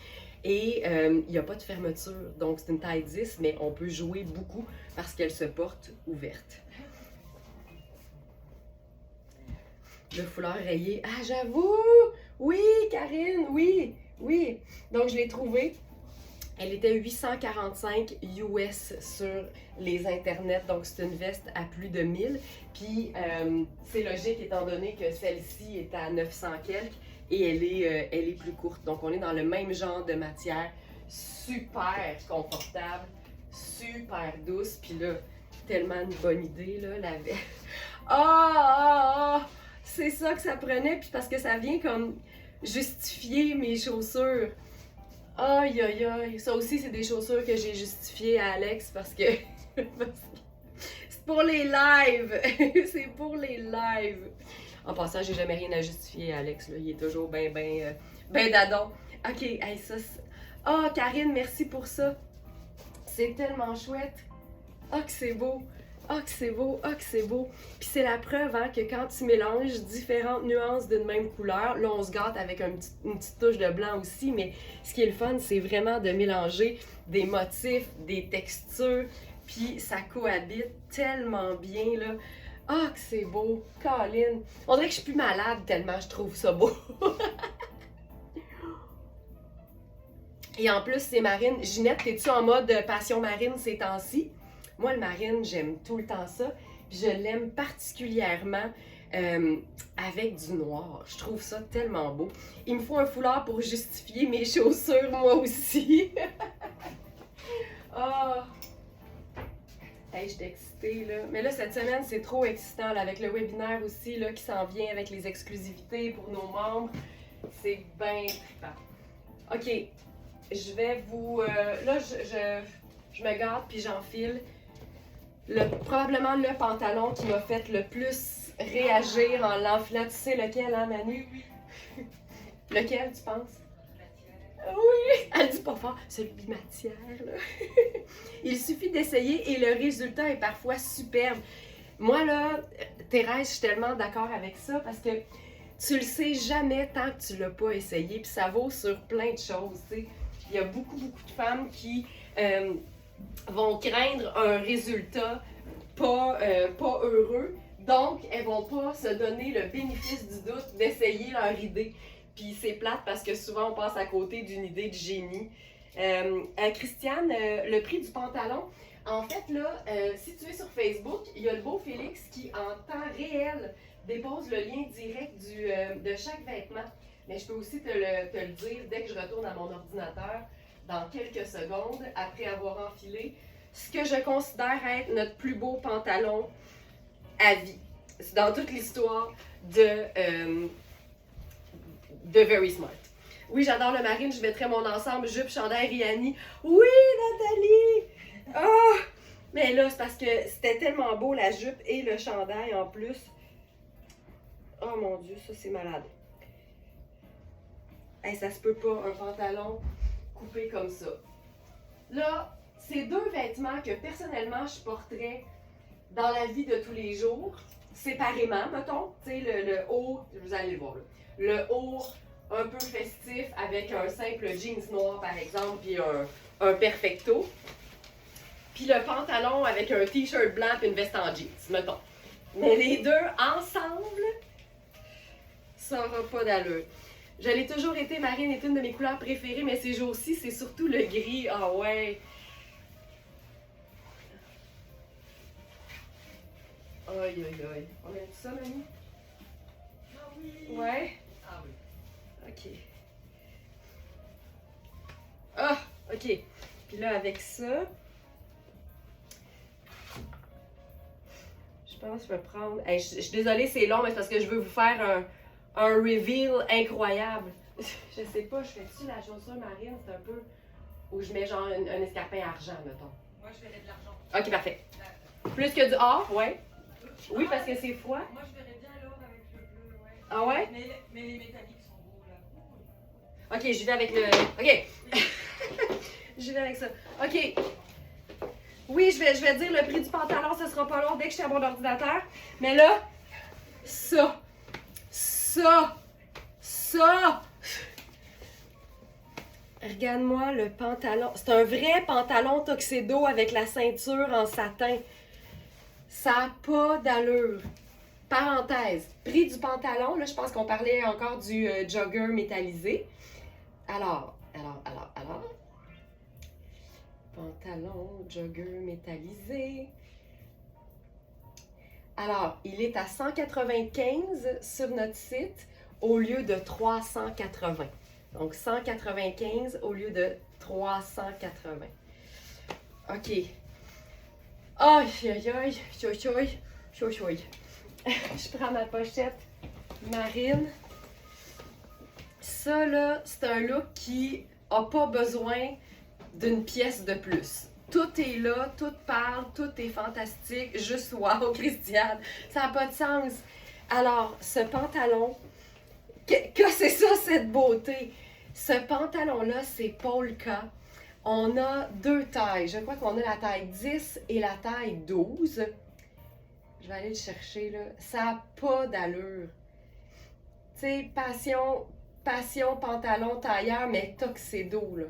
Et il n'y a pas de fermeture, donc c'est une taille 10, mais on peut jouer beaucoup parce qu'elle se porte ouverte. Le foulard rayé. Ah, j'avoue! Oui, Karine, oui, oui. Donc, je l'ai trouvé. Elle était 845 US sur les internets, donc c'est une veste à plus de 1000. Puis, c'est logique étant donné que celle-ci est à 900 quelques et elle est plus courte. Donc, on est dans le même genre de matière, super confortable, super douce. Puis là, tellement une bonne idée, là, la veste. Ah! C'est ça que ça prenait, puis parce que ça vient comme justifier mes chaussures. Aïe, aïe, aïe. Ça aussi, c'est des chaussures que j'ai justifiées à Alex parce que c'est pour les lives. C'est pour les lives. En passant, j'ai jamais rien à justifier à Alex. Là. Il est toujours ben dadon. Ok, hey, ça. Ah, Karine, merci pour ça. C'est tellement chouette. Ah, que c'est beau. Ah, que c'est beau, ah, que c'est beau. Puis c'est la preuve hein, que quand tu mélanges différentes nuances d'une même couleur, là on se gâte avec une petite touche de blanc aussi, mais ce qui est le fun, c'est vraiment de mélanger des motifs, des textures, puis ça cohabite tellement bien, là. Ah, que c'est beau, Colin. On dirait que je suis plus malade tellement je trouve ça beau. Et en plus, c'est marine. Ginette, es-tu en mode passion marine ces temps-ci? Moi, le marine, j'aime tout le temps ça. Puis je l'aime particulièrement avec du noir. Je trouve ça tellement beau. Il me faut un foulard pour justifier mes chaussures, moi aussi. Oh! Hey, je suis excitée, là. Mais là, cette semaine, c'est trop excitant, là, avec le webinaire aussi, là, qui s'en vient avec les exclusivités pour nos membres. C'est bien trippant. OK. Je vais vous... là, je me garde, puis j'enfile. Probablement le pantalon qui m'a fait le plus réagir en l'enfilant. Tu sais lequel, hein, Manu? Oui. Lequel, tu penses? Oui! Elle dit pas fort, celui bimatière, là. Il suffit d'essayer et le résultat est parfois superbe. Moi, là, Thérèse, je suis tellement d'accord avec ça parce que tu le sais jamais tant que tu l'as pas essayé. Puis ça vaut sur plein de choses, tu sais. Il y a beaucoup de femmes qui... vont craindre un résultat pas heureux. Donc, elles vont pas se donner le bénéfice du doute d'essayer leur idée. Puis c'est plate parce que souvent on passe à côté d'une idée de génie. Christiane, le prix du pantalon, en fait là, si tu es sur Facebook, il y a le beau Félix qui en temps réel dépose le lien direct de chaque vêtement. Mais je peux aussi te le dire dès que je retourne à mon ordinateur dans quelques secondes après avoir enfilé ce que je considère être notre plus beau pantalon à vie. C'est dans toute l'histoire de Very Smart. Oui, j'adore le marine, je mettrais mon ensemble jupe, chandail, Rihanni. Oui, Nathalie! Ah! Mais là, c'est parce que c'était tellement beau la jupe et le chandail en plus. Oh mon Dieu, ça c'est malade. Hey, ça se peut pas, un pantalon coupé comme ça. Là, c'est deux vêtements que personnellement je porterais dans la vie de tous les jours, séparément, mettons. Tu sais, le haut, vous allez le voir là. Le haut un peu festif avec un simple jeans noir par exemple, puis un perfecto. Puis le pantalon avec un t-shirt blanc et une veste en jeans, mettons. Mais les deux ensemble, ça n'aura pas d'allure. Je l'ai toujours été, marine est une de mes couleurs préférées, mais ces jours-ci, c'est surtout le gris. Ah ouais! Aïe aïe aïe. On met tout ça, mamie? Ah oui. Ouais? Ah oui. Ok. Ah! Ok. Puis là, avec ça, je pense que je vais prendre. Hey, je suis désolée, c'est long, mais c'est parce que je veux vous faire un reveal incroyable. Je sais pas, je fais-tu la chaussure marine? C'est un peu. Où je mets genre un escarpin argent, mettons. Moi, je verrais de l'argent. Ok, parfait. Plus que du or, ouais. Oui, parce que c'est froid. Moi, je verrais bien l'or avec le bleu, ouais. Ah ouais? Mais les métalliques sont beaux, là. Ok, j'y vais avec le. Ok. J'y vais avec ça. Ok. Oui, je vais dire le prix du pantalon, ça sera pas long dès que je suis à mon ordinateur. Mais là, ça. Regarde-moi le pantalon. C'est un vrai pantalon tuxedo avec la ceinture en satin. Ça n'a pas d'allure. Parenthèse, prix du pantalon, là, je pense qu'on parlait encore du jogger métallisé. Alors. Pantalon, jogger métallisé. Alors, il est à 195 sur notre site au lieu de 380. Donc, 195 au lieu de 380. OK. Aïe, aïe, aïe, Je prends ma pochette marine. Ça, là, c'est un look qui n'a pas besoin d'une pièce de plus. Tout est là, tout parle, tout est fantastique. Juste wow, Christiane, ça n'a pas de sens. Alors, ce pantalon, que c'est ça, cette beauté? Ce pantalon-là, c'est polka. On a deux tailles. Je crois qu'on a la taille 10 et la taille 12. Je vais aller le chercher, là. Ça n'a pas d'allure. Tu sais, passion, pantalon, tailleur, mais tuxedo, là.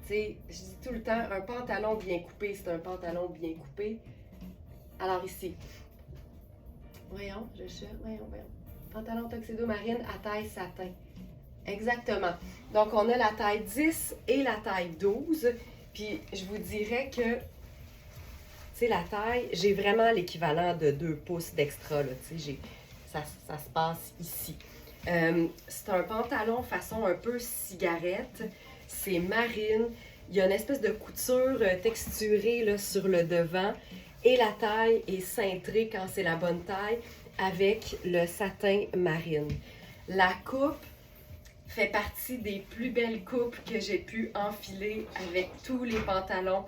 Tu sais, je dis tout le temps, un pantalon bien coupé, c'est un pantalon bien coupé. Alors ici, voyons. Pantalon tuxedo marine à taille satin. Exactement. Donc, on a la taille 10 et la taille 12. Puis, je vous dirais que, tu sais, la taille, j'ai vraiment l'équivalent de 2 pouces d'extra, là. Tu sais, ça se passe ici. C'est un pantalon façon un peu cigarette. C'est marine. Il y a une espèce de couture texturée là, sur le devant. Et la taille est cintrée quand c'est la bonne taille avec le satin marine. La coupe fait partie des plus belles coupes que j'ai pu enfiler avec tous les pantalons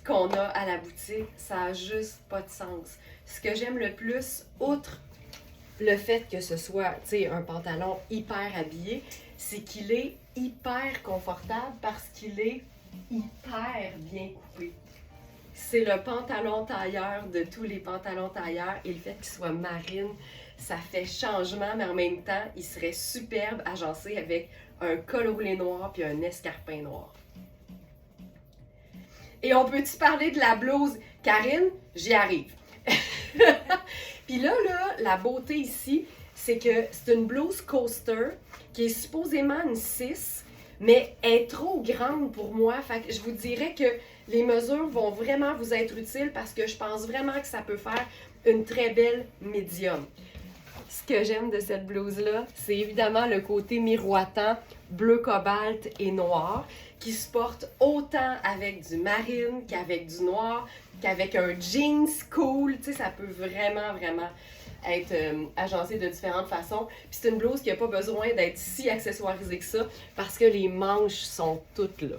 qu'on a à la boutique. Ça n'a juste pas de sens. Ce que j'aime le plus, outre le fait que ce soit, tu sais, un pantalon hyper habillé, c'est qu'il est hyper confortable parce qu'il est hyper bien coupé. C'est le pantalon tailleur de tous les pantalons tailleurs et le fait qu'il soit marine, ça fait changement, mais en même temps, il serait superbe agencé avec un col roulé noir puis un escarpin noir. Et on peut-tu parler de la blouse? Karine, j'y arrive. Puis là, la beauté ici, c'est que c'est une blouse coaster qui est supposément une 6, mais elle est trop grande pour moi. Fait que je vous dirais que les mesures vont vraiment vous être utiles parce que je pense vraiment que ça peut faire une très belle médium. Ce que j'aime de cette blouse-là, c'est évidemment le côté miroitant, bleu cobalt et noir, qui se porte autant avec du marine qu'avec du noir, qu'avec un jeans cool. Tu sais, ça peut vraiment, vraiment être agencé de différentes façons. Puis c'est une blouse qui n'a pas besoin d'être si accessoirisée que ça parce que les manches sont toutes là.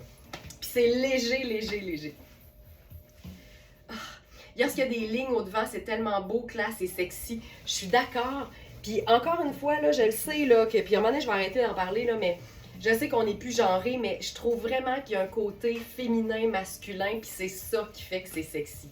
Puis c'est léger. Lorsqu'il y a des lignes au devant, c'est tellement beau, classe et sexy. Je suis d'accord. Puis encore une fois, là, je le sais, là, que, puis à un moment donné, je vais arrêter d'en parler, là, mais Je sais qu'on n'est plus genré, mais je trouve vraiment qu'il y a un côté féminin, masculin, puis c'est ça qui fait que c'est sexy.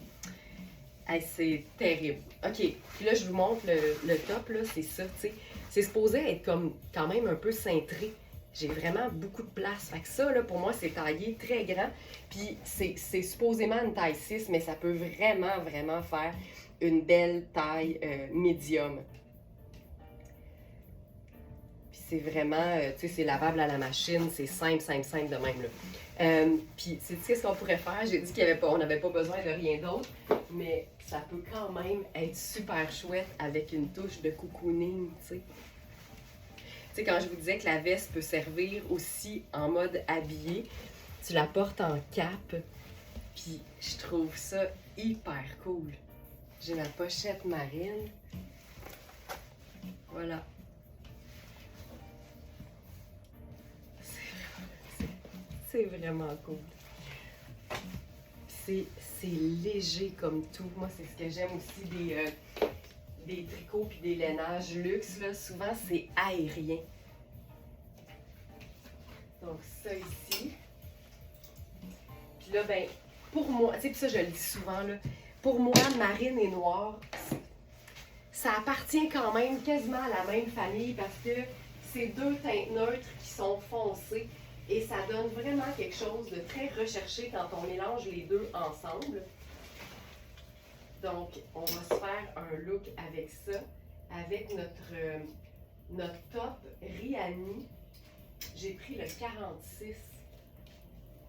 Hey, c'est terrible. OK, puis là, je vous montre le top, là, c'est ça, tu sais. C'est supposé être comme quand même un peu cintré. J'ai vraiment beaucoup de place. Fait que ça, là, pour moi, c'est taillé très grand. Puis c'est supposément une taille 6, mais ça peut vraiment, vraiment faire une belle taille médium. Puis c'est vraiment, tu sais, c'est lavable à la machine, c'est simple, simple, simple de même, là. Puis, tu sais ce qu'on pourrait faire? J'ai dit qu'on n'avait pas besoin de rien d'autre, mais ça peut quand même être super chouette avec une touche de cocooning, tu sais. Tu sais, quand je vous disais que la veste peut servir aussi en mode habillé, tu la portes en cape, puis je trouve ça hyper cool. J'ai ma pochette marine. Voilà. C'est vraiment cool. C'est léger comme tout. Moi, c'est ce que j'aime aussi des tricots puis des lainages luxe. Là. Souvent, c'est aérien. Donc, ça ici. Puis là, ben, pour moi, tu sais, puis ça, je le dis souvent, là, pour moi, marine et noir, ça appartient quand même quasiment à la même famille parce que c'est deux teintes neutres qui sont foncées. Et ça donne vraiment quelque chose de très recherché quand on mélange les deux ensemble. Donc, on va se faire un look avec ça, avec notre top Rihanni. J'ai pris le 46.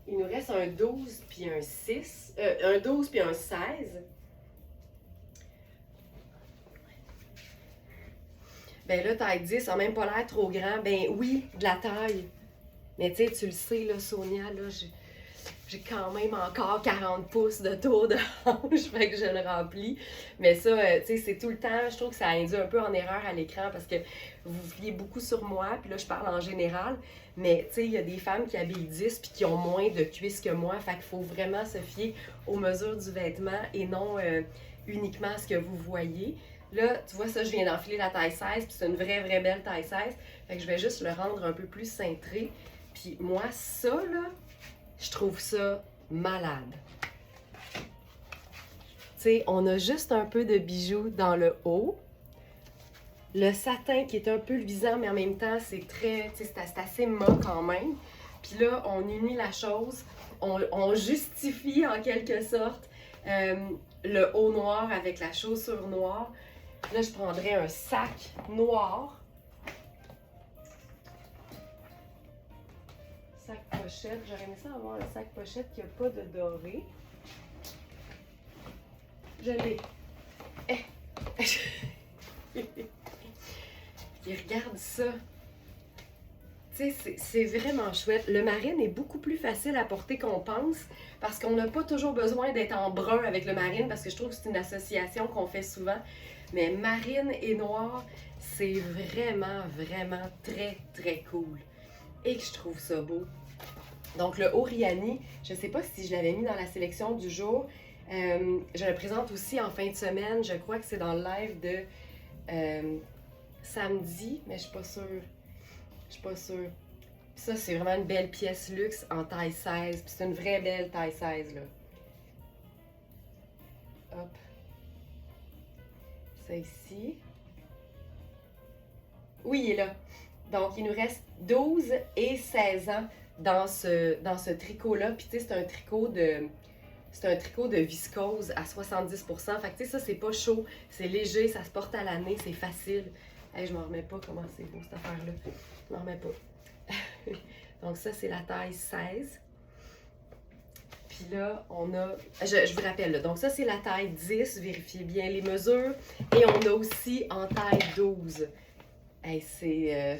Il nous reste un 12 puis un 6, un 12 puis un 16. Ben là, taille 10, ça n'a même pas l'air trop grand. Ben oui, de la taille. Mais tu sais, tu le sais, là, Sonia, là, j'ai quand même encore 40 pouces de tour de hanche, fait que je le remplis. Mais ça, tu sais, c'est tout le temps, je trouve que ça induit un peu en erreur à l'écran parce que vous vous fiez beaucoup sur moi, puis là, je parle en général. Mais tu sais, il y a des femmes qui habillent 10 puis qui ont moins de cuisses que moi, fait qu'il faut vraiment se fier aux mesures du vêtement et non uniquement à ce que vous voyez. Là, tu vois, ça, je viens d'enfiler la taille 16, puis c'est une vraie, vraie belle taille 16. Fait que je vais juste le rendre un peu plus cintré. Puis moi, ça, là, je trouve ça malade. Tu sais, on a juste un peu de bijoux dans le haut. Le satin qui est un peu luisant, mais en même temps, c'est très, tu sais, c'est assez mat quand même. Puis là, on unit la chose. On justifie en quelque sorte le haut noir avec la chaussure noire. Là, je prendrais un sac noir. Sac pochette. J'aurais aimé ça avoir un sac pochette qui n'a pas de doré. Je l'ai. Et regarde ça. Tu sais, c'est vraiment chouette. Le marine est beaucoup plus facile à porter qu'on pense parce qu'on n'a pas toujours besoin d'être en brun avec le marine parce que je trouve que c'est une association qu'on fait souvent. Mais marine et noir, c'est vraiment, vraiment très, très cool. Et que je trouve ça beau. Donc, le haut Rihanni, je ne sais pas si je l'avais mis dans la sélection du jour. Je le présente aussi en fin de semaine. Je crois que c'est dans le live de samedi, mais je suis pas sûre. Je suis pas sûre. Puis ça, c'est vraiment une belle pièce luxe en taille 16. Puis c'est une vraie belle taille 16, là. Hop. Ça ici. Oui, il est là. Donc, il nous reste 12 et 16 ans dans ce tricot-là. Puis, tu sais, c'est un tricot de viscose à 70%. Fait que, tu sais, ça, c'est pas chaud. C'est léger, ça se porte à l'année, c'est facile. Hey, je m'en remets pas comment c'est beau, cette affaire-là. Je m'en remets pas. Donc, ça, c'est la taille 16. Puis là, on a... Je vous rappelle, là, donc ça, c'est la taille 10. Vérifiez bien les mesures. Et on a aussi en taille 12. Hey, c'est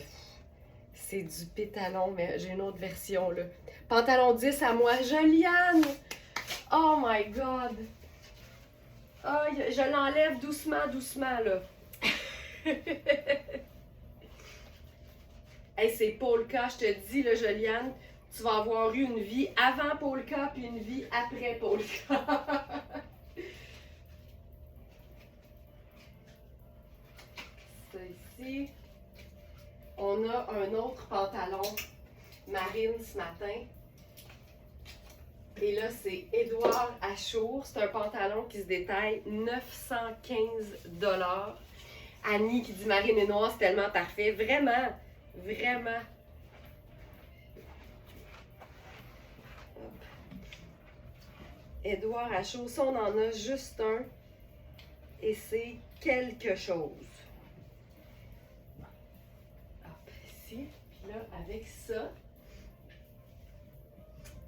du pétalon, mais j'ai une autre version, là. Pantalon 10 à moi. Juliane! Oh my God! Oh, je l'enlève doucement, doucement, là. Hey, c'est Polka, je te dis, là, Juliane, tu vas avoir eu une vie avant Polka puis une vie après Polka. Ça ici. On a un autre pantalon Marine ce matin. Et là, c'est Édouard Achour. C'est un pantalon qui se détaille 915 $. Annie qui dit Marine et noir, c'est tellement parfait. Vraiment, vraiment. Édouard Achour, ça, on en a juste un. Et c'est quelque chose. Hop, ici. Puis là, avec ça,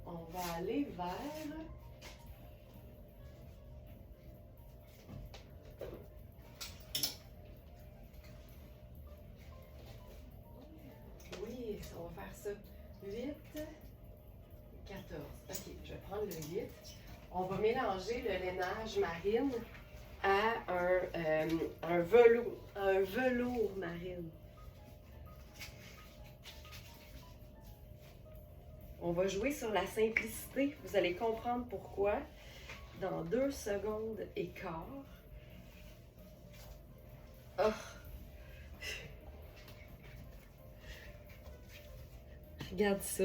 on va aller vers... Oui, on va faire ça. 8, 14. Ok, je vais prendre le 8. On va mélanger le lainage marine à un velours marine. On va jouer sur la simplicité. Vous allez comprendre pourquoi dans 2 secondes et quart. Oh. Regarde ça.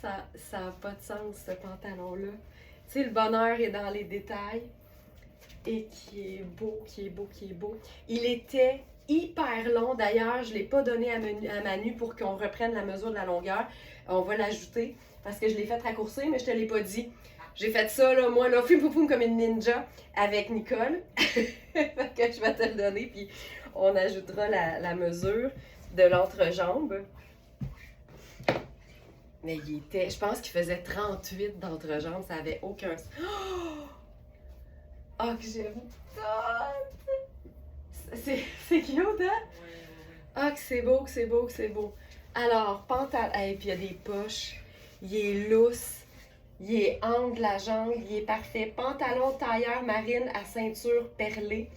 Ça n'a pas de sens, ce pantalon-là. Tu sais, le bonheur est dans les détails. Et qui est beau, qui est beau, qui est beau. Il était hyper long. D'ailleurs, je ne l'ai pas donné à Manu pour qu'on reprenne la mesure de la longueur. On va l'ajouter parce que je l'ai fait raccourcir, mais je ne te l'ai pas dit. J'ai fait ça, là, moi, là, fum comme une ninja avec Nicole. Fait que je vais te le donner, puis on ajoutera la mesure de l'entrejambe. Mais il était, je pense qu'il faisait 38 d'entrejambe, ça avait aucun sens. Oh, que j'aime ça! C'est cute, hein? Ah, que c'est beau, que c'est beau, que c'est beau. Alors, pantalon. Et puis il y a des poches. Il est lousse. Il est angle la jambe. Il est parfait. Pantalon tailleur marine à ceinture perlée.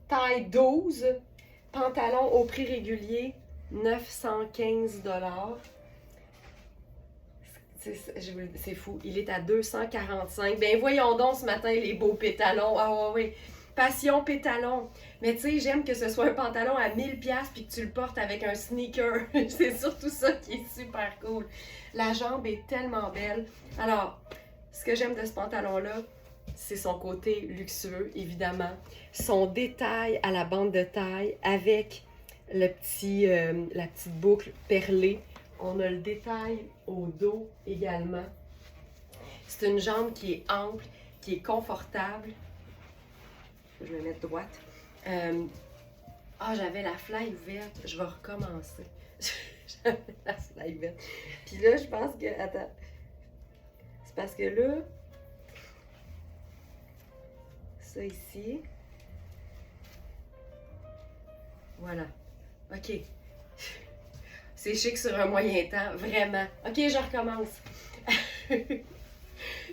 Taille 12. Pantalon au prix régulier. 915 $. C'est fou. Il est à 245. Ben voyons donc ce matin les beaux pétalons. Ah ouais, ouais. Passion pétalon. Mais tu sais, j'aime que ce soit un pantalon à 1000$ puis que tu le portes avec un sneaker. C'est surtout ça qui est super cool. La jambe est tellement belle. Alors, ce que j'aime de ce pantalon-là, c'est son côté luxueux, évidemment. Son détail à la bande de taille avec la petite boucle perlée. On a le détail au dos également. C'est une jambe qui est ample, qui est confortable. Je vais mettre droite. J'avais la fly ouverte. Je vais recommencer. J'avais la fly ouverte. Puis là, je pense que... Attends. C'est parce que là... Ça ici. Voilà. OK. C'est chic sur un moyen temps, vraiment. OK, je recommence.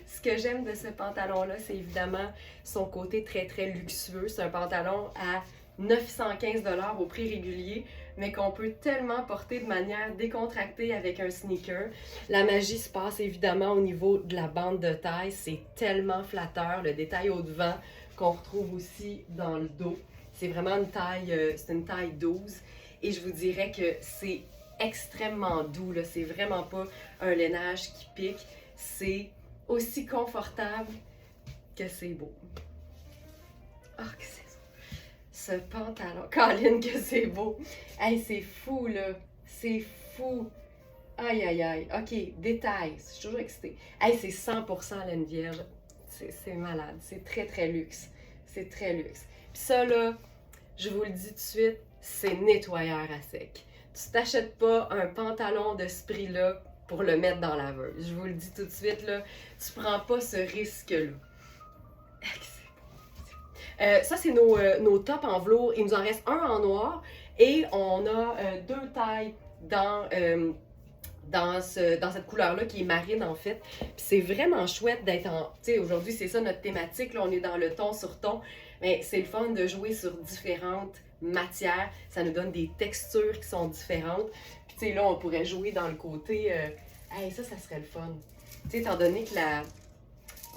Ce que j'aime de ce pantalon-là, c'est évidemment son côté très, très luxueux. C'est un pantalon à 915 $ au prix régulier, mais qu'on peut tellement porter de manière décontractée avec un sneaker. La magie se passe évidemment au niveau de la bande de taille. C'est tellement flatteur. Le détail au devant qu'on retrouve aussi dans le dos. C'est vraiment une taille, c'est une taille 12. Et je vous dirais que c'est extrêmement doux, là. C'est vraiment pas un lainage qui pique. C'est aussi confortable que c'est beau. Ah, que c'est beau. Ce pantalon. Colin, que c'est beau. Hey, c'est fou, là. C'est fou. Aïe, aïe, aïe. OK, détail. Je suis toujours excitée. Hey, c'est 100% laine vierge. C'est malade. C'est très, très luxe. C'est très luxe. Puis ça, là, je vous le dis tout de suite, c'est nettoyeur à sec. Tu t'achètes pas un pantalon de ce prix-là pour le mettre dans la laveuse. Je vous le dis tout de suite, là, tu prends pas ce risque-là. Ça, c'est nos tops en velours. Il nous en reste un en noir et on a 2 tailles dans cette couleur-là qui est marine en fait. Puis c'est vraiment chouette d'être en... Tu sais, aujourd'hui, c'est ça notre thématique. Là, on est dans le ton sur ton. Mais c'est le fun de jouer sur différentes matières. Ça nous donne des textures qui sont différentes. Puis tu sais, là, on pourrait jouer dans le côté... Hey, ça serait le fun. Tu sais, étant donné que la...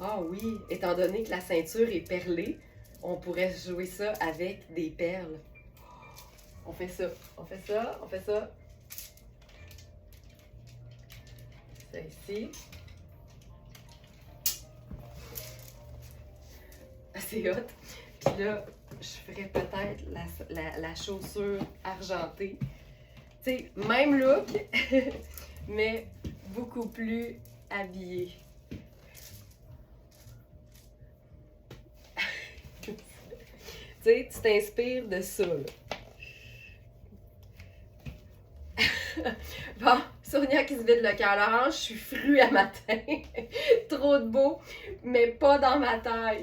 Ah oui, étant donné que la ceinture est perlée, on pourrait jouer ça avec des perles. On fait ça, on fait ça, on fait ça. Ça ici. C'est hot. Puis là, je ferais peut-être la chaussure argentée. Tu sais, même look, mais beaucoup plus habillé. Tu sais, tu t'inspires de ça, là. Bon, Sonia qui se vide le cœur. Laurence, je suis frue à matin. Trop de beau, mais pas dans ma taille.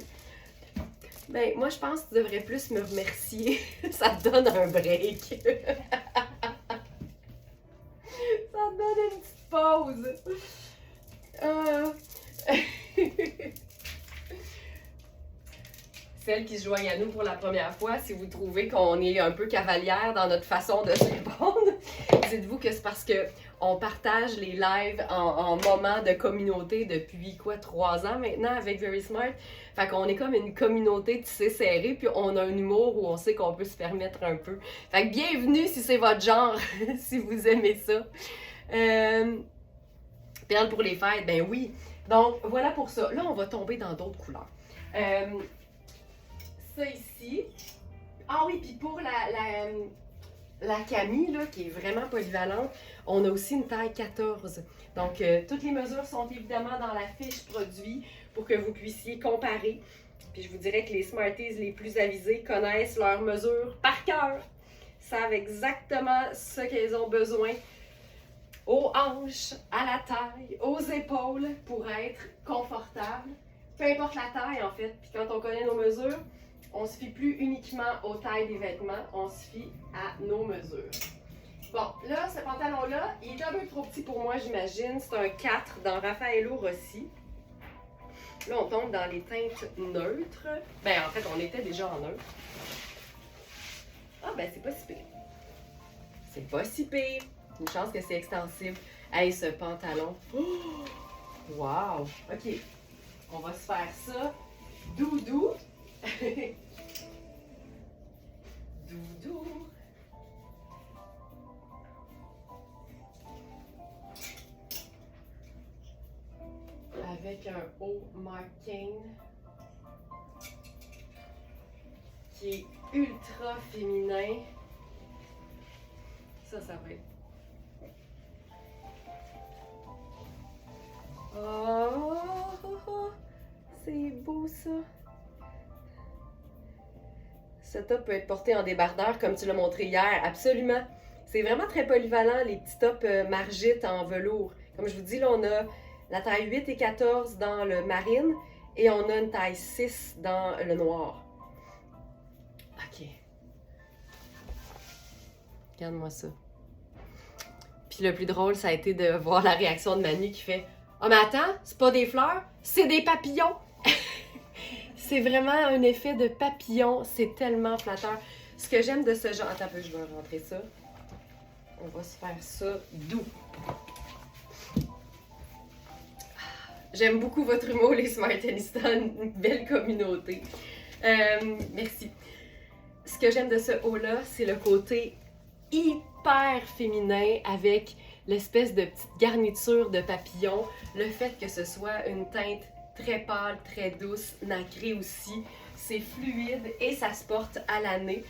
Ben, moi, je pense que tu devrais plus me remercier. Ça te donne un break. Ça te donne une petite pause. Celles qui se joignent à nous pour la première fois, si vous trouvez qu'on est un peu cavalière dans notre façon de se répondre, dites-vous que c'est parce que on partage les lives en moments de communauté depuis 3 ans maintenant avec Very Smart. Fait qu'on est comme une communauté tissée serrée, puis on a un humour où on sait qu'on peut se permettre un peu. Fait que bienvenue si c'est votre genre, si vous aimez ça. Perles pour les fêtes, ben oui. Donc voilà pour ça. Là, on va tomber dans d'autres couleurs. Ça ici. Ah oui, puis pour la Camille, là, qui est vraiment polyvalente, on a aussi une taille 14. Donc, toutes les mesures sont évidemment dans la fiche produit pour que vous puissiez comparer. Puis je vous dirais que les Smarties les plus avisés connaissent leurs mesures par cœur. Savent exactement ce qu'elles ont besoin aux hanches, à la taille, aux épaules pour être confortable. Peu importe la taille en fait. Puis quand on connaît nos mesures, on se fie plus uniquement aux tailles des vêtements, on se fie à nos mesures. Bon, là, ce pantalon-là, il est un peu trop petit pour moi, j'imagine. C'est un 4 dans Raffaello Rossi. Là, on tombe dans les teintes neutres. Ben, en fait, on était déjà en neutre. Ah, ben, c'est pas si pire. C'est pas si pire. Une chance que c'est extensible. Hey, ce pantalon. Oh! Wow! OK. On va se faire ça. Doudou. Doudou. Avec un haut Marc Kane qui est ultra féminin. Ça va être. Oh, c'est beau ça. Ce top peut être porté en débardeur comme tu l'as montré hier, absolument. C'est vraiment très polyvalent, les petits tops margites en velours. Comme je vous dis, là, on a la taille 8 et 14 dans le marine et on a une taille 6 dans le noir. OK. Regarde-moi ça. Puis le plus drôle, ça a été de voir la réaction de Manu qui fait « Oh mais attends, c'est pas des fleurs, c'est des papillons! » C'est vraiment un effet de papillon, c'est tellement flatteur. Ce que j'aime de ce genre... Attends un peu, je vais rentrer ça. On va se faire ça doux. J'aime beaucoup votre humour, les Smartanistas, une belle communauté. Merci. Ce que j'aime de ce haut-là, c'est le côté hyper féminin avec l'espèce de petite garniture de papillon. Le fait que ce soit une teinte très pâle, très douce, nacrée aussi. C'est fluide et ça se porte à l'année,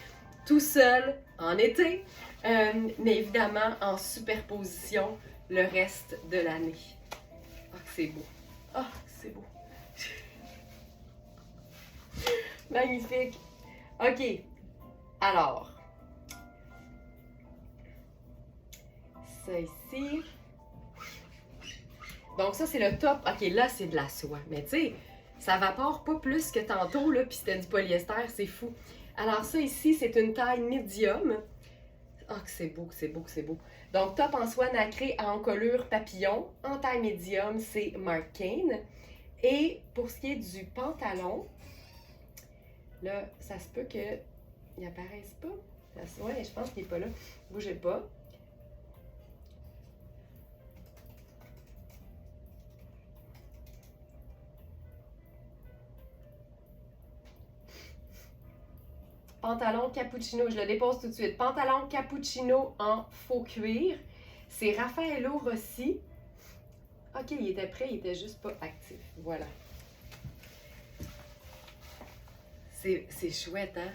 tout seul, en été, mais évidemment en superposition le reste de l'année. Oh, que c'est beau! Oh, c'est beau! Magnifique! OK, alors, ça ici. Donc ça, c'est le top. OK, là, c'est de la soie. Mais tu sais, ça vapore pas plus que tantôt, là, puis c'était du polyester, c'est fou. Alors ça, ici, c'est une taille médium. Oh, que c'est beau, que c'est beau, que c'est beau. Donc, top en soie nacrée à encolure papillon. En taille médium, c'est Marc Kane. Et pour ce qui est du pantalon, là, ça se peut qu'il n'apparaisse pas. Ouais, je pense qu'il n'est pas là. Bougez pas. Pantalon cappuccino, je le dépose tout de suite. Pantalon cappuccino en faux cuir. C'est Raffaello Rossi. Ok, il était prêt, il était juste pas actif. Voilà. C'est chouette, hein?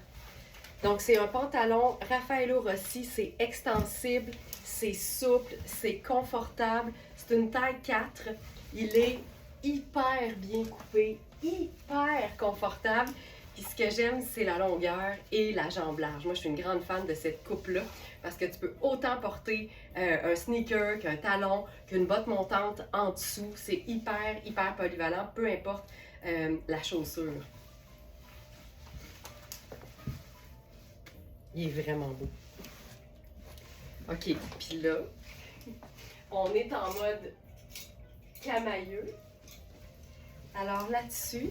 Donc, c'est un pantalon Raffaello Rossi, c'est extensible, c'est souple, c'est confortable. C'est une taille 4. Il est hyper bien coupé, hyper confortable. Puis ce que j'aime, c'est la longueur et la jambe large. Moi, je suis une grande fan de cette coupe-là parce que tu peux autant porter un sneaker qu'un talon, qu'une botte montante en dessous. C'est hyper polyvalent, peu importe la chaussure. Il est vraiment beau. OK, puis là, on est en mode camailleux. Alors là-dessus,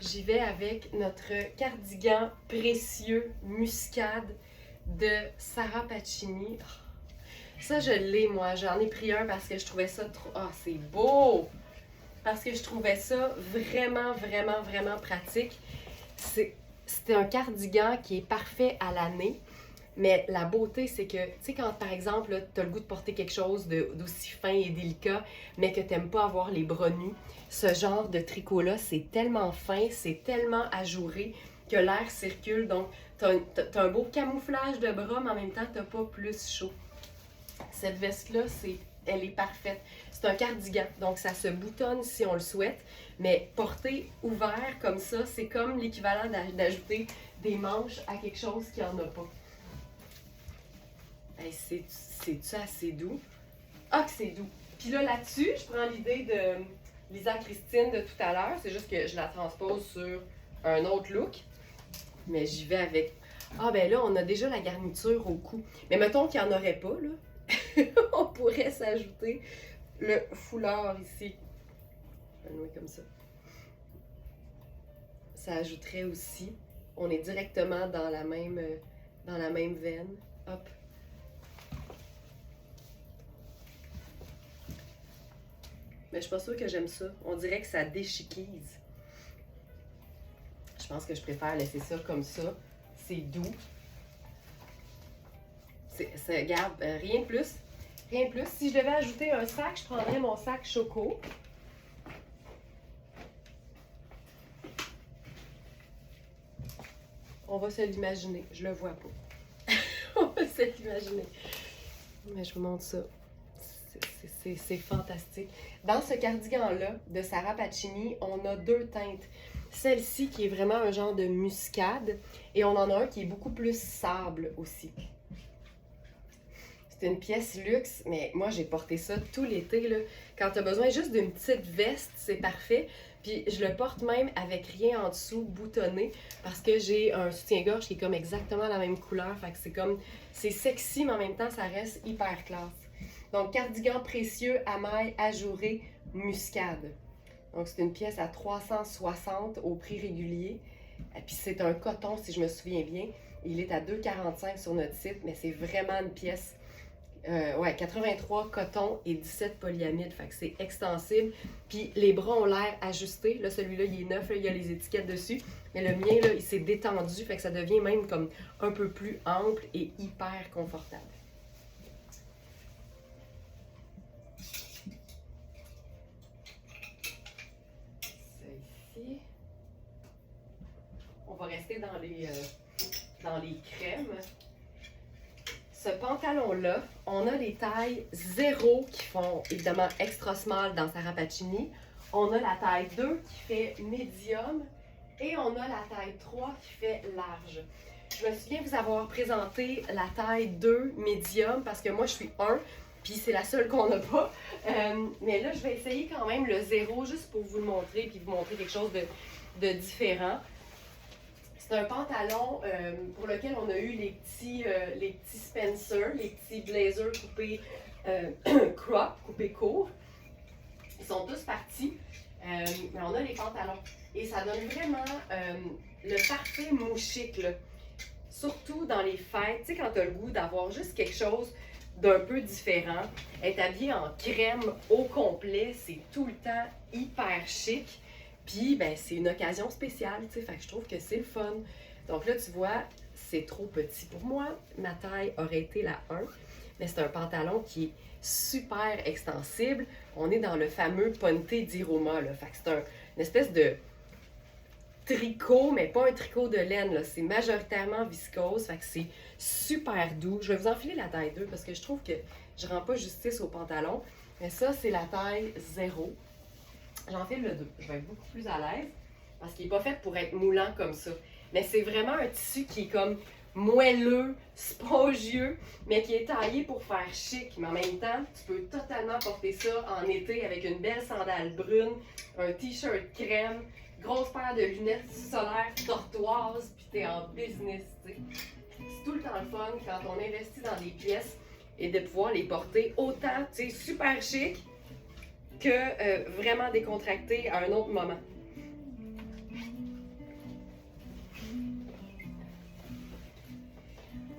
j'y vais avec notre cardigan précieux muscade de Sarah Pacini. Ça, je l'ai, moi. J'en ai pris un parce que je trouvais ça trop... Ah, c'est beau! Parce que je trouvais ça vraiment pratique. C'est un cardigan qui est parfait à l'année. Mais la beauté, c'est que, tu sais, quand par exemple, tu as le goût de porter quelque chose d'aussi fin et délicat, mais que tu n'aimes pas avoir les bras nus, ce genre de tricot-là, c'est tellement fin, c'est tellement ajouré que l'air circule. Donc, tu as un beau camouflage de bras, mais en même temps, tu n'as pas plus chaud. Cette veste-là, elle est parfaite. C'est un cardigan, donc ça se boutonne si on le souhaite, mais porter ouvert comme ça, c'est comme l'équivalent d'ajouter des manches à quelque chose qui n'en a pas. Hey, c'est-tu assez doux? Ah, que c'est doux! Puis là-dessus, je prends l'idée de Lisa Christine de tout à l'heure. C'est juste que je la transpose sur un autre look. Mais j'y vais avec... Ah, ben là, on a déjà la garniture au cou. Mais mettons qu'il n'y en aurait pas, là. On pourrait s'ajouter le foulard ici. Je vais le nouer comme ça. Ça ajouterait aussi. On est directement dans la même veine. Hop. Mais je suis pas sûre que j'aime ça. On dirait que ça déchiquise. Je pense que je préfère laisser ça comme ça. C'est doux. Regarde, rien de plus. Rien de plus. Si je devais ajouter un sac, je prendrais mon sac Choco. On va se l'imaginer. Je le vois pas. On va se l'imaginer. Mais je vous montre ça. C'est fantastique. Dans ce cardigan-là, de Sarah Pacini, on a deux teintes. Celle-ci qui est vraiment un genre de muscade et on en a un qui est beaucoup plus sable aussi. C'est une pièce luxe, mais moi j'ai porté ça tout l'été. Quand tu as besoin juste d'une petite veste, c'est parfait. Puis je le porte même avec rien en dessous, boutonné, parce que j'ai un soutien-gorge qui est comme exactement la même couleur. Fait que c'est sexy, mais en même temps ça reste hyper classe. Donc, cardigan précieux à mailles ajourées muscade. Donc, c'est une pièce à 360 au prix régulier. Et puis, c'est un coton, si je me souviens bien. Il est à 2,45 sur notre site, mais c'est vraiment une pièce, 83 coton et 17 polyamide. Fait que c'est extensible. Puis, les bras ont l'air ajustés. Là, celui-là, il est neuf, là, il y a les étiquettes dessus. Mais le mien, là, il s'est détendu. Fait que ça devient même comme un peu plus ample et hyper confortable. On va rester dans les crèmes. Ce pantalon-là, on a les tailles 0 qui font évidemment extra small dans Sarah Pacini. On a la taille 2 qui fait médium et on a la taille 3 qui fait large. Je me souviens vous avoir présenté la taille 2 médium parce que moi je suis 1 puis c'est la seule qu'on n'a pas. Mais là, je vais essayer quand même le 0 juste pour vous le montrer puis vous montrer quelque chose de différent. C'est un pantalon pour lequel on a eu les petits Spencer, les petits blazers coupés crop, coupés court. Ils sont tous partis, mais on a les pantalons. Et ça donne vraiment le parfait mouchique, là. Surtout dans les fêtes, tu sais, quand tu as le goût d'avoir juste quelque chose d'un peu différent. Être habillé en crème au complet, c'est tout le temps hyper chic. Puis, ben, c'est une occasion spéciale, tu sais, fait que je trouve que c'est le fun. Donc là, tu vois, c'est trop petit pour moi. Ma taille aurait été la 1. mais c'est un pantalon qui est super extensible. On est dans le fameux Ponte di Roma, là. Fait que c'est une espèce de tricot, mais pas un tricot de laine, là. C'est majoritairement viscose, fait que c'est super doux. Je vais vous enfiler la taille 2 parce que je trouve que je rends pas justice au pantalon. Mais ça, c'est la taille 0. J'enfile le 2. Je vais être beaucoup plus à l'aise parce qu'il n'est pas fait pour être moulant comme ça. Mais c'est vraiment un tissu qui est comme moelleux, spongieux, mais qui est taillé pour faire chic. Mais en même temps, tu peux totalement porter ça en été avec une belle sandale brune, un t-shirt crème, grosse paire de lunettes solaires tortoises, puis t'es en business, tu sais. C'est tout le temps le fun quand on investit dans des pièces et de pouvoir les porter autant, tu sais, super chic que vraiment décontracté à un autre moment.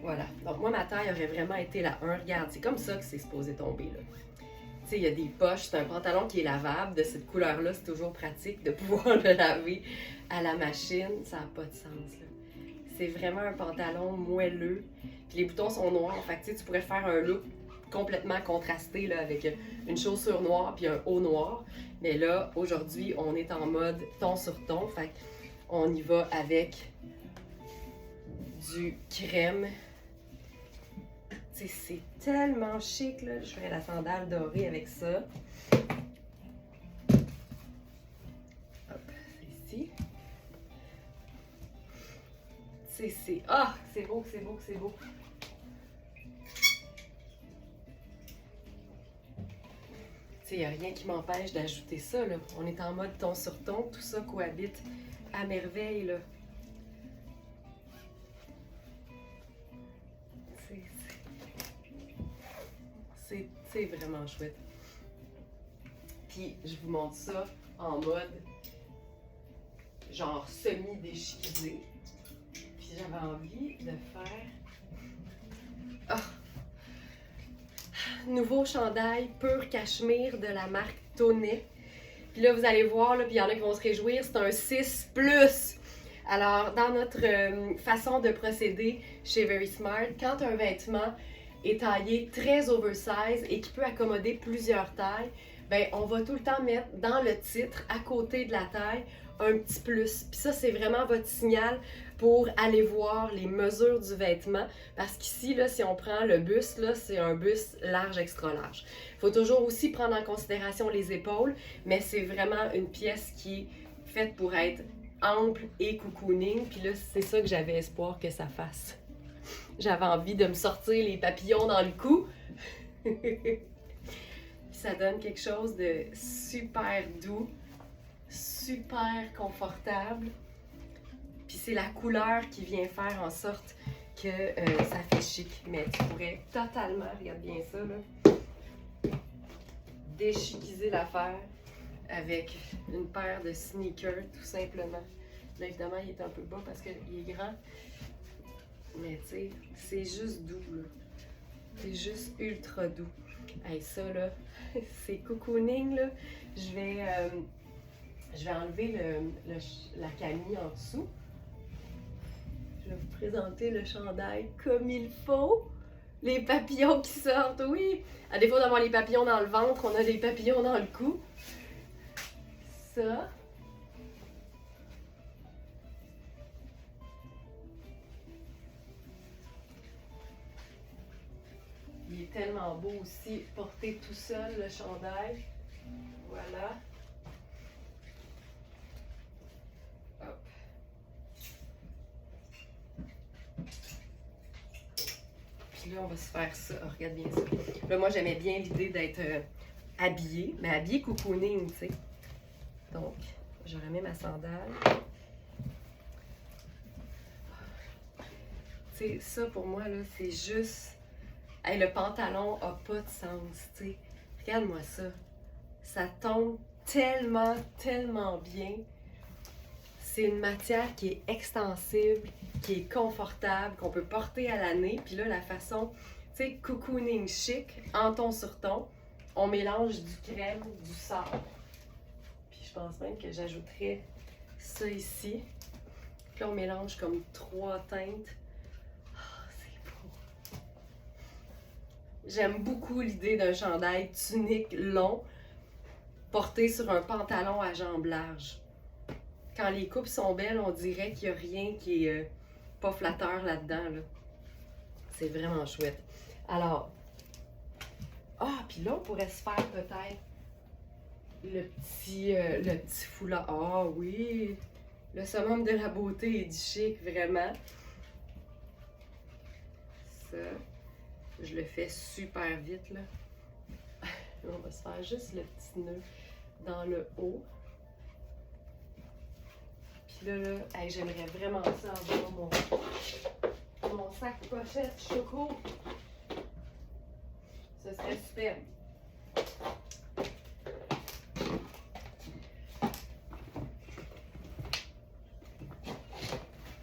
Voilà. Donc, moi, ma taille aurait vraiment été la 1. Regarde, c'est comme ça que c'est supposé tomber, là. Tu sais, il y a des poches. C'est un pantalon qui est lavable. De cette couleur-là, c'est toujours pratique de pouvoir le laver à la machine. Ça n'a pas de sens, là. C'est vraiment un pantalon moelleux. Puis les boutons sont noirs. Fait que, tu pourrais faire un look complètement contrasté, là, avec une chaussure noire puis un haut noir. Mais là, aujourd'hui, on est en mode ton sur ton. Fait qu'on y va avec du crème. C'est tellement chic, là. Je ferais la sandale dorée avec ça. Hop, c'est ici. Ah, c'est beau, c'est beau, c'est beau. Il n'y a rien qui m'empêche d'ajouter ça, là. On est en mode ton sur ton. Tout ça cohabite à merveille, là. C'est vraiment chouette. Puis, je vous montre ça en mode genre semi-déchiquisé. Puis, j'avais envie de faire... Ah! Nouveau chandail pur cachemire de la marque Tonnet. Puis là, vous allez voir, là, puis il y en a qui vont se réjouir, c'est un 6+. Alors, dans notre façon de procéder chez Very Smart, quand un vêtement est taillé très oversize et qui peut accommoder plusieurs tailles, ben on va tout le temps mettre dans le titre, à côté de la taille, un petit plus. Puis ça, c'est vraiment votre signal pour aller voir les mesures du vêtement. Parce qu'ici, là, si on prend le buste, là, c'est un buste large, extra large. Il faut toujours aussi prendre en considération les épaules, mais c'est vraiment une pièce qui est faite pour être ample et cocooning. Puis là, c'est ça que j'avais espoir que ça fasse. J'avais envie de me sortir les papillons dans le cou. Puis ça donne quelque chose de super doux, super confortable. Puis c'est la couleur qui vient faire en sorte que ça fait chic. Mais tu pourrais totalement, regarde bien ça, là, déchiquiser l'affaire avec une paire de sneakers, tout simplement. Là, évidemment, il est un peu bas parce qu'il est grand. Mais tu sais, c'est juste doux, là. C'est juste ultra doux. Hey, ça, là, c'est cocooning, là. Je vais enlever la camille en dessous. Je vais vous présenter le chandail comme il faut. Les papillons qui sortent, oui. À défaut d'avoir les papillons dans le ventre, on a des papillons dans le cou. Ça. Il est tellement beau aussi, porté tout seul, le chandail. Voilà. Hop. Puis là, on va se faire ça. Oh, regarde bien ça. Là, moi, j'aimais bien l'idée d'être habillée, mais habillée cocooning, tu sais. Donc, je remets ma sandale. Tu sais, ça, pour moi, là, c'est juste... Hey, le pantalon a pas de sens, tu sais. Regarde-moi ça. Ça tombe tellement, tellement bien. C'est une matière qui est extensible, qui est confortable, qu'on peut porter à l'année. Puis là, la façon, tu sais, cocooning chic, en ton sur ton, on mélange du crème, du sable. Puis je pense même que j'ajouterais ça ici. Puis là, on mélange comme 3 teintes. J'aime beaucoup l'idée d'un chandail tunique long porté sur un pantalon à jambes larges. Quand les coupes sont belles, on dirait qu'il n'y a rien qui est pas flatteur là-dedans. Là. C'est vraiment chouette. Alors, puis là, on pourrait se faire peut-être le petit foulard. Ah oui! Le summum de la beauté et du chic, vraiment. Ça, je le fais super vite, là. On va se faire juste le petit nœud dans le haut. Puis là, hey, j'aimerais vraiment ça avoir mon sac pochette choco. Ce serait super.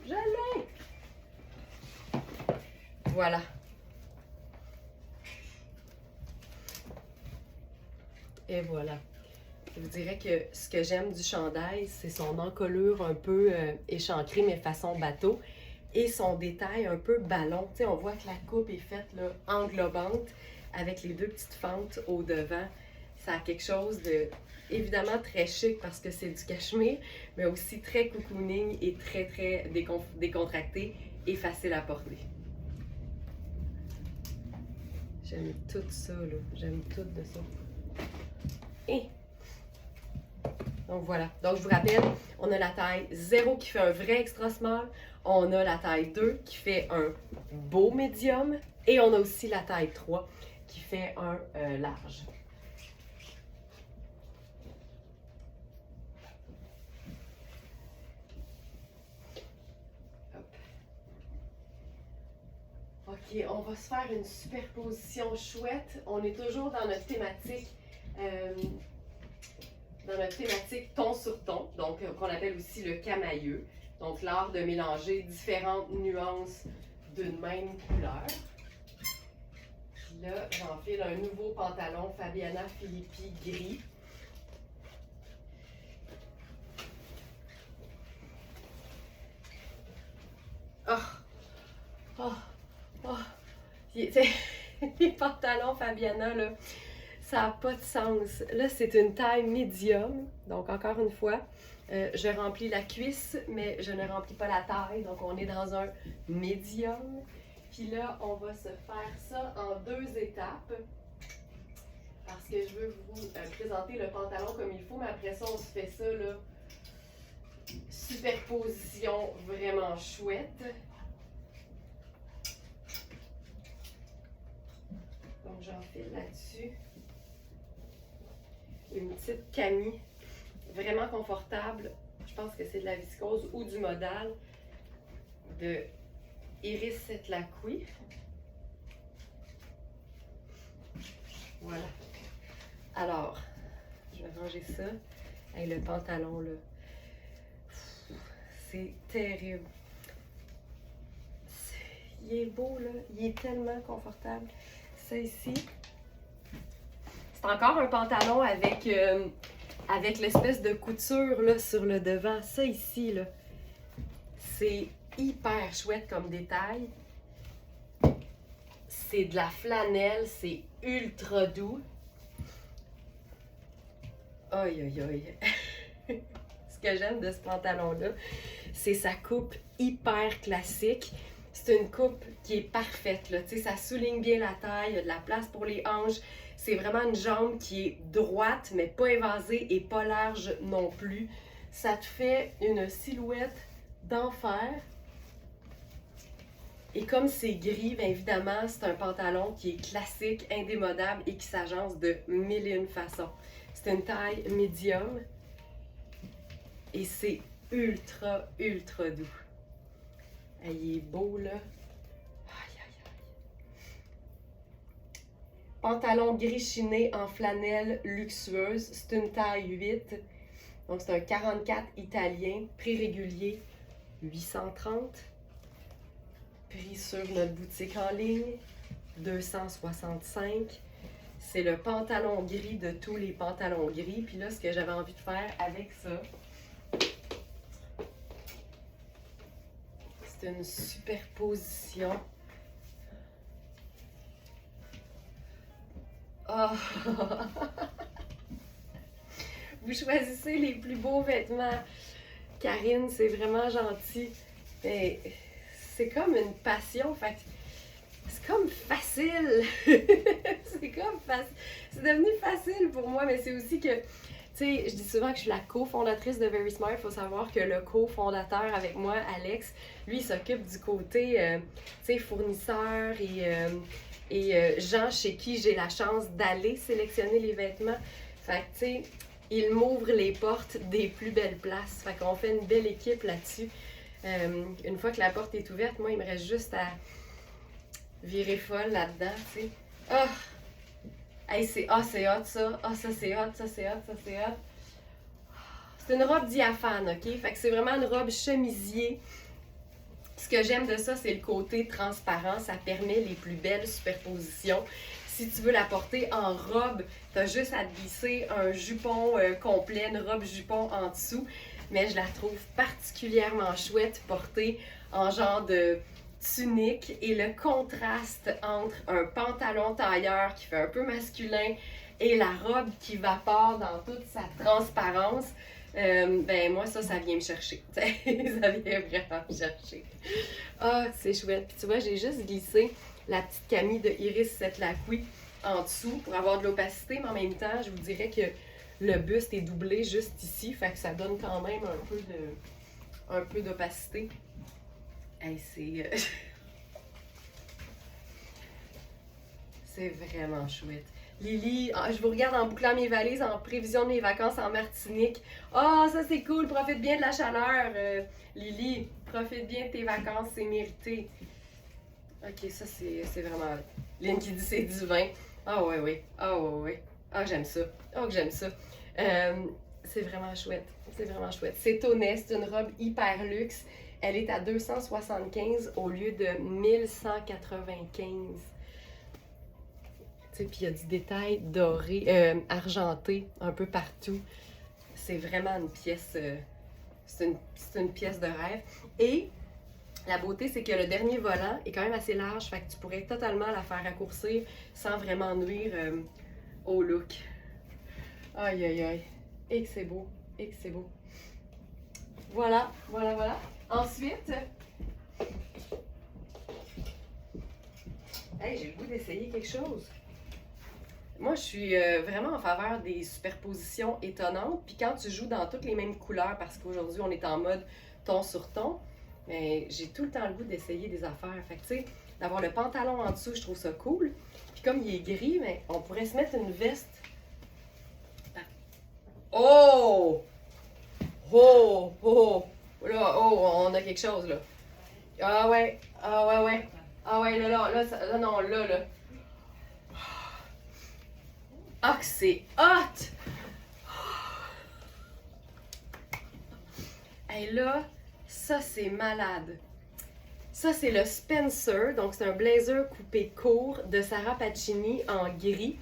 Je l'ai! Voilà. Et voilà. Je vous dirais que ce que j'aime du chandail, c'est son encolure un peu échancrée, mais façon bateau, et son détail un peu ballon. Tu sais, on voit que la coupe est faite là, englobante, avec les deux petites fentes au devant. Ça a quelque chose de, évidemment, très chic parce que c'est du cachemire, mais aussi très cocooning et très, très décontracté et facile à porter. J'aime tout ça, là. J'aime tout de ça. Et donc voilà. Donc je vous rappelle, on a la taille 0 qui fait un vrai extra small. On a la taille 2 qui fait un beau médium. Et on a aussi la taille 3 qui fait un large. Hop. Ok, on va se faire une superposition chouette. On est toujours dans notre thématique. Ton sur ton, donc qu'on appelle aussi le camailleux. Donc l'art de mélanger différentes nuances d'une même couleur. Puis là, j'enfile un nouveau pantalon Fabiana Filippi gris. Les pantalons Fabiana, là, ça n'a pas de sens. Là, c'est une taille médium. Donc, encore une fois, je remplis la cuisse, mais je ne remplis pas la taille. Donc, on est dans un médium. Puis là, on va se faire ça en 2 étapes. Parce que je veux vous présenter le pantalon comme il faut. Mais après ça, on se fait ça, là. Superposition vraiment chouette. Donc, j'enfile là-dessus. Une petite camie vraiment confortable. Je pense que c'est de la viscose ou du modal de Iris Setlaqui. Voilà. Alors, je vais ranger ça. Hey, le pantalon, là, c'est terrible. Il est beau, là. Il est tellement confortable. Ça ici, c'est encore un pantalon avec l'espèce de couture là, sur le devant. Ça ici, là, c'est hyper chouette comme détail. C'est de la flanelle, c'est ultra doux. Aïe, aïe, aïe. Ce que j'aime de ce pantalon-là, c'est sa coupe hyper classique. C'est une coupe qui est parfaite, là. Tu sais, ça souligne bien la taille, il y a de la place pour les hanches. C'est vraiment une jambe qui est droite, mais pas évasée et pas large non plus. Ça te fait une silhouette d'enfer. Et comme c'est gris, bien évidemment, c'est un pantalon qui est classique, indémodable et qui s'agence de mille et une façons. C'est une taille médium et c'est ultra, ultra doux. Il est beau, là. Aïe, aïe, aïe. Pantalon gris chiné en flanelle luxueuse. C'est une taille 8. Donc, c'est un 44 italien, prix régulier 830. Prix sur notre boutique en ligne 265. C'est le pantalon gris de tous les pantalons gris. Puis là, ce que j'avais envie de faire avec ça, c'est une superposition Oh. Vous choisissez les plus beaux vêtements. Karine, c'est vraiment gentil. Mais c'est comme une passion. Fait que c'est comme facile. C'est comme facile. C'est devenu facile pour moi, mais c'est aussi que, tu sais, je dis souvent que je suis la cofondatrice de Very Smart. Il faut savoir que le cofondateur avec moi, Alex, lui, il s'occupe du côté, tu sais, fournisseur et gens chez qui j'ai la chance d'aller sélectionner les vêtements. Fait que, tu sais, il m'ouvre les portes des plus belles places. Fait qu'on fait une belle équipe là-dessus. Une fois que la porte est ouverte, moi, il me reste juste à virer folle là-dedans, tu sais. Ah! Hey, c'est hot ça. Ah, ça c'est hot, ça c'est hot, ça c'est hot. C'est une robe diaphane, ok? Fait que c'est vraiment une robe chemisier. Ce que j'aime de ça, c'est le côté transparent. Ça permet les plus belles superpositions. Si tu veux la porter en robe, t'as juste à te glisser un jupon complet, une robe jupon en dessous. Mais je la trouve particulièrement chouette portée en genre de tunique et le contraste entre un pantalon tailleur qui fait un peu masculin et la robe qui vapore dans toute sa transparence, ben moi ça vient me chercher. Ça vient vraiment me chercher. Ah, c'est chouette. Puis tu vois, j'ai juste glissé la petite Camille de Iris Setlaqui en dessous pour avoir de l'opacité, mais en même temps, je vous dirais que le buste est doublé juste ici, fait que ça donne quand même un peu d'opacité. Hey, c'est vraiment chouette. Lily, je vous regarde en bouclant mes valises en prévision de mes vacances en Martinique. Ah, ça c'est cool, profite bien de la chaleur. Lily, profite bien de tes vacances, c'est mérité. Ok, ça c'est vraiment... Lynn qui dit c'est divin. Ah ouais, oui. Ah ouais, ouais. Ah, j'aime ça. Ah, que j'aime ça. C'est vraiment chouette. C'est vraiment chouette. C'est honnête, c'est une robe hyper luxe. Elle est à 275 au lieu de 1195. Tu sais, puis il y a du détail doré, argenté un peu partout. C'est vraiment une pièce, c'est une pièce de rêve. Et la beauté, c'est que le dernier volant est quand même assez large, fait que tu pourrais totalement la faire raccourcir sans vraiment nuire au look. Aïe, aïe, aïe. Et que c'est beau. Et que c'est beau. Voilà, voilà, voilà. Ensuite, hey, j'ai le goût d'essayer quelque chose. Moi, je suis vraiment en faveur des superpositions étonnantes. Puis quand tu joues dans toutes les mêmes couleurs, parce qu'aujourd'hui, on est en mode ton sur ton, mais j'ai tout le temps le goût d'essayer des affaires. Fait que, tu sais, d'avoir le pantalon en dessous, je trouve ça cool. Puis comme il est gris, mais on pourrait se mettre une veste. Oh! Oh! Oh! Là, oh, on a quelque chose, là. Ah ouais, ah ouais, ouais. Ah ouais, là, non, là. Ah, que c'est hot! Et là, ça, c'est malade. Ça, c'est le Spencer, donc c'est un blazer coupé court de Sarah Pacini en gris.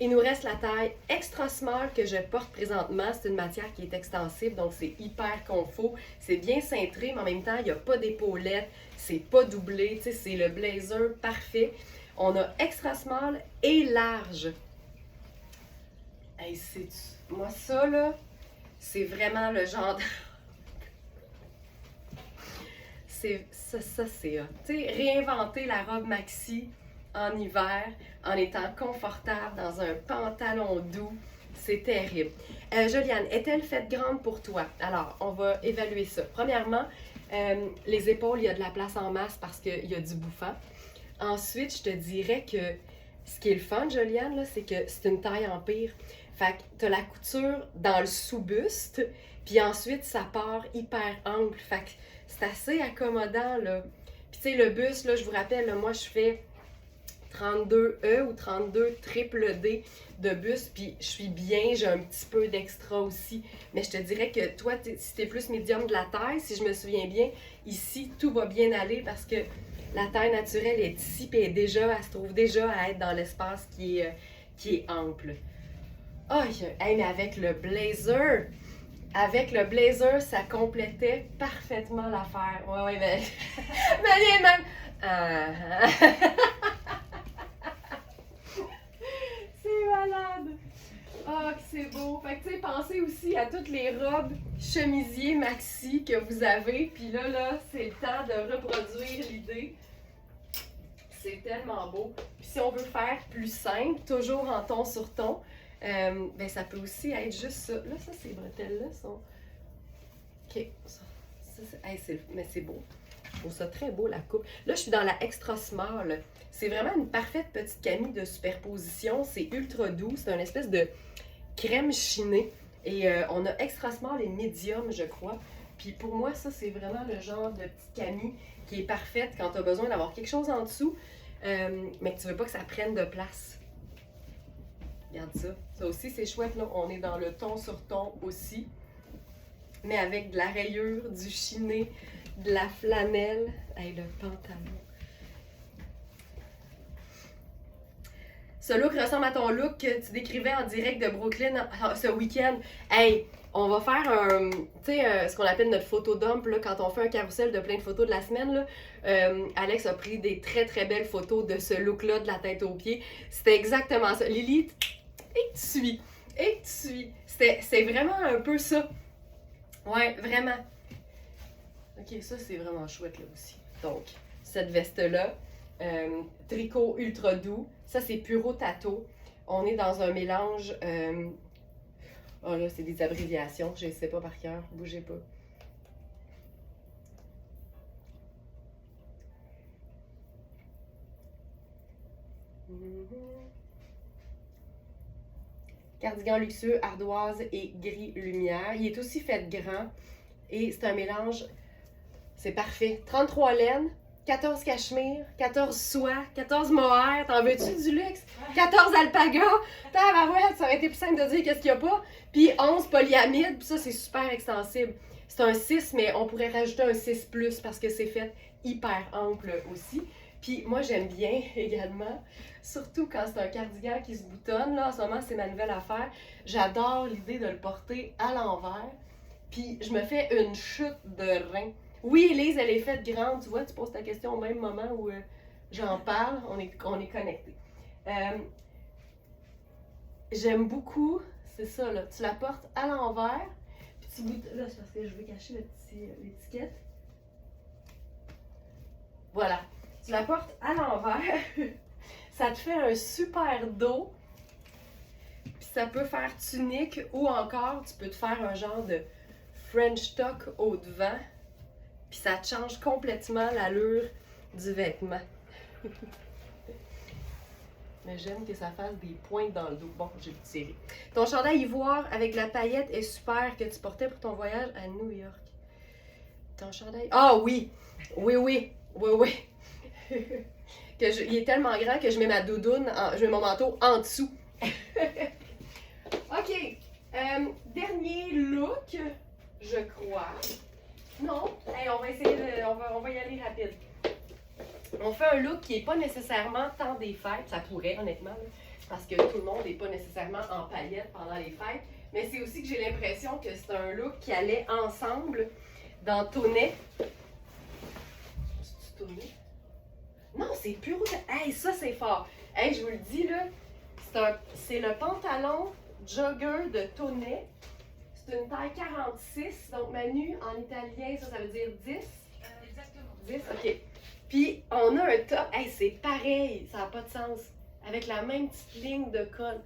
Il nous reste la taille extra small que je porte présentement. C'est une matière qui est extensible, donc c'est hyper confort. C'est bien cintré, mais en même temps, il n'y a pas d'épaulettes. C'est pas doublé, tu sais, c'est le blazer parfait. On a extra small et large. Hey, moi, ça, là, c'est vraiment le genre de... Ça, c'est hot. Tu sais, réinventer la robe maxi en hiver, en étant confortable dans un pantalon doux, c'est terrible. Joliane, est-elle faite grande pour toi? Alors, on va évaluer ça. Premièrement, les épaules, il y a de la place en masse parce qu'il y a du bouffant. Ensuite, je te dirais que ce qui est le fun, Joliane, là, c'est que c'est une taille empire. Fait que t'as la couture dans le sous-buste, puis ensuite, ça part hyper ample. Fait que c'est assez accommodant, là. Puis tu sais, le buste, là, je vous rappelle, là, moi, je fais 32E ou 32 triple D de buste, puis je suis bien, j'ai un petit peu d'extra aussi. Mais je te dirais que toi, si t'es plus médium de la taille, si je me souviens bien, ici, tout va bien aller parce que la taille naturelle est ici, puis elle se trouve déjà à être dans l'espace qui est ample. Oh, hey, mais avec le blazer, ça complétait parfaitement l'affaire. Ouais, mais... mais même... C'est c'est beau. Fait que tu sais, pensez aussi à toutes les robes chemisiers maxi que vous avez. Puis là, c'est le temps de reproduire l'idée. C'est tellement beau. Puis si on veut faire plus simple, toujours en ton sur ton, ben ça peut aussi être juste ça. Là, ça, ces bretelles-là sont... OK. Mais c'est beau. Je trouve ça très beau, la coupe. Là, je suis dans la extra small. C'est vraiment une parfaite petite camille de superposition. C'est ultra doux. C'est une espèce de crème chinée. Et on a extra small et medium, je crois. Puis pour moi, ça, c'est vraiment le genre de petite camille qui est parfaite quand tu as besoin d'avoir quelque chose en dessous, mais que tu veux pas que ça prenne de place. Regarde ça. Ça aussi, c'est chouette, là. On est dans le ton sur ton aussi, mais avec de la rayure, du chiné, de la flanelle. Hey, le pantalon. Ce look ressemble à ton look que tu décrivais en direct de Brooklyn ce week-end. Hey, on va faire un, tu sais, ce qu'on appelle notre photo dump, là, quand on fait un carrousel de plein de photos de la semaine. Là. Alex a pris des très très belles photos de ce look-là, de la tête aux pieds. C'était exactement ça. Lily, et tu suis, et tu suis. C'est vraiment un peu ça. Ouais, vraiment. Ok, ça c'est vraiment chouette là aussi. Donc, cette veste-là, tricot ultra doux. Ça c'est Puro Tato. On est dans un mélange... oh là, c'est des abréviations, je ne sais pas par cœur, bougez pas. Cardigan luxueux, ardoise et gris lumière. Il est aussi fait grand et c'est un mélange, c'est parfait. 33 laines, 14 cachemire, 14 soie, 14 mohair. T'en veux-tu du luxe? 14 alpaga. Tabarouette, ça aurait été plus simple de dire qu'est-ce qu'il n'y a pas. Puis 11 polyamide, puis ça c'est super extensible. C'est un 6, mais on pourrait rajouter un 6+, parce que c'est fait hyper ample aussi. Puis moi j'aime bien également, surtout quand c'est un cardigan qui se boutonne, là en ce moment c'est ma nouvelle affaire. J'adore l'idée de le porter à l'envers. Puis je me fais une chute de rein. Oui, Elise, elle est faite grande, tu vois, tu poses ta question au même moment où j'en parle, on est connectés. J'aime beaucoup, c'est ça, là, tu la portes à l'envers, puis tu boutes, là, c'est parce que je veux cacher l'étiquette. Voilà, tu la portes à l'envers, ça te fait un super dos, puis ça peut faire tunique, ou encore, tu peux te faire un genre de French tuck au devant. Puis ça change complètement l'allure du vêtement. Mais j'aime que ça fasse des pointes dans le dos. Bon, j'ai tiré. Ton chandail ivoire avec la paillette est super que tu portais pour ton voyage à New York. Ton chandail... Ah oui! Oui. Il est tellement grand que je mets ma doudoune, je mets mon manteau en dessous. OK. Dernier look, je crois. Non, hey, on va essayer on va y aller rapide. On fait un look qui n'est pas nécessairement tant des fêtes, ça pourrait honnêtement, là, parce que tout le monde n'est pas nécessairement en paillettes pendant les fêtes, mais c'est aussi que j'ai l'impression que c'est un look qui allait ensemble dans Tonnet. C'est Tonnet? Non, c'est Puro. Hey, ça c'est fort. Hey, je vous le dis là, c'est le pantalon jogger de Tonnet. C'est une taille 46, donc Manu, en italien, ça veut dire 10. Exactement. 10, ok. Puis, on a un top, hey, c'est pareil, ça n'a pas de sens, avec la même petite ligne de col.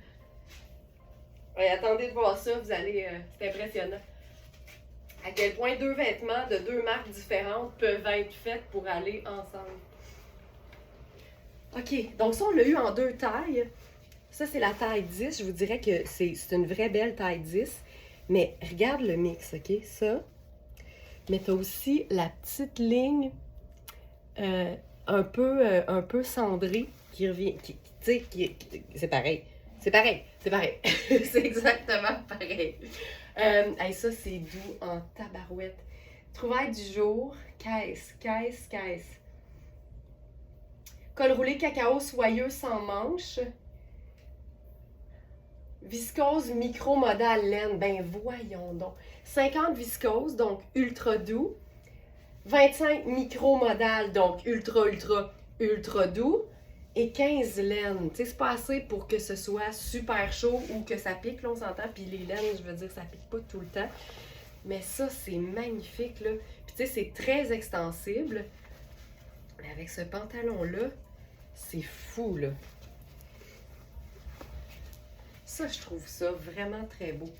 Ouais, attendez de voir ça, vous allez, c'est impressionnant. À quel point deux vêtements de deux marques différentes peuvent être faits pour aller ensemble. Ok, donc ça, on l'a eu en deux tailles. Ça, c'est la taille 10, je vous dirais que c'est une vraie belle taille 10. Mais regarde le mix, ok? Ça. Mais tu as aussi la petite ligne un peu cendrée qui revient. C'est pareil. C'est pareil. C'est exactement pareil. Hey, ça, c'est doux en tabarouette. Trouvaille du jour. Caisse. Col roulé cacao soyeux sans manche. Viscose micro-modal laine, ben voyons donc. 50 viscose, donc ultra doux. 25 micro-modal, donc ultra doux. et 15 laines. Tu sais, c'est pas assez pour que ce soit super chaud ou que ça pique, là, on s'entend. Puis les laines, je veux dire, ça pique pas tout le temps. Mais ça, c'est magnifique, là. Puis tu sais, c'est très extensible. Mais avec ce pantalon-là, c'est fou, là. Ça, je trouve ça vraiment très beau.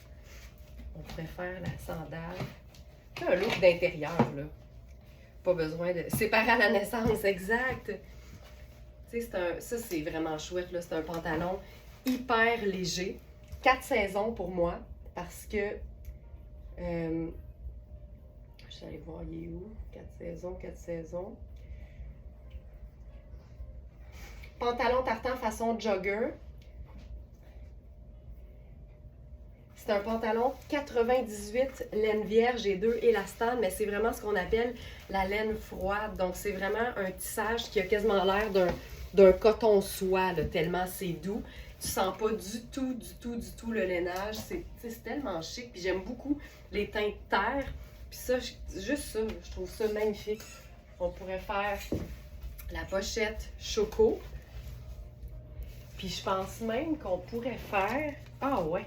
On pourrait faire la sandale. C'est un look d'intérieur, là. Pas besoin de... séparer à la naissance, exact. Tu sais, ça, c'est vraiment chouette, là. C'est un pantalon hyper léger. 4 saisons pour moi, parce que... je suis allée voir, il est où? 4 saisons, 4 saisons. Pantalon tartan façon jogger. C'est un pantalon 98 laine vierge et 2 élastane, mais c'est vraiment ce qu'on appelle la laine froide. Donc, c'est vraiment un tissage qui a quasiment l'air d'un coton soie, là, tellement c'est doux. Tu sens pas du tout le lainage. C'est tellement chic. Puis j'aime beaucoup les teintes terre. Puis ça, juste ça, je trouve ça magnifique. On pourrait faire la pochette choco. Puis je pense même qu'on pourrait faire... Ah ouais!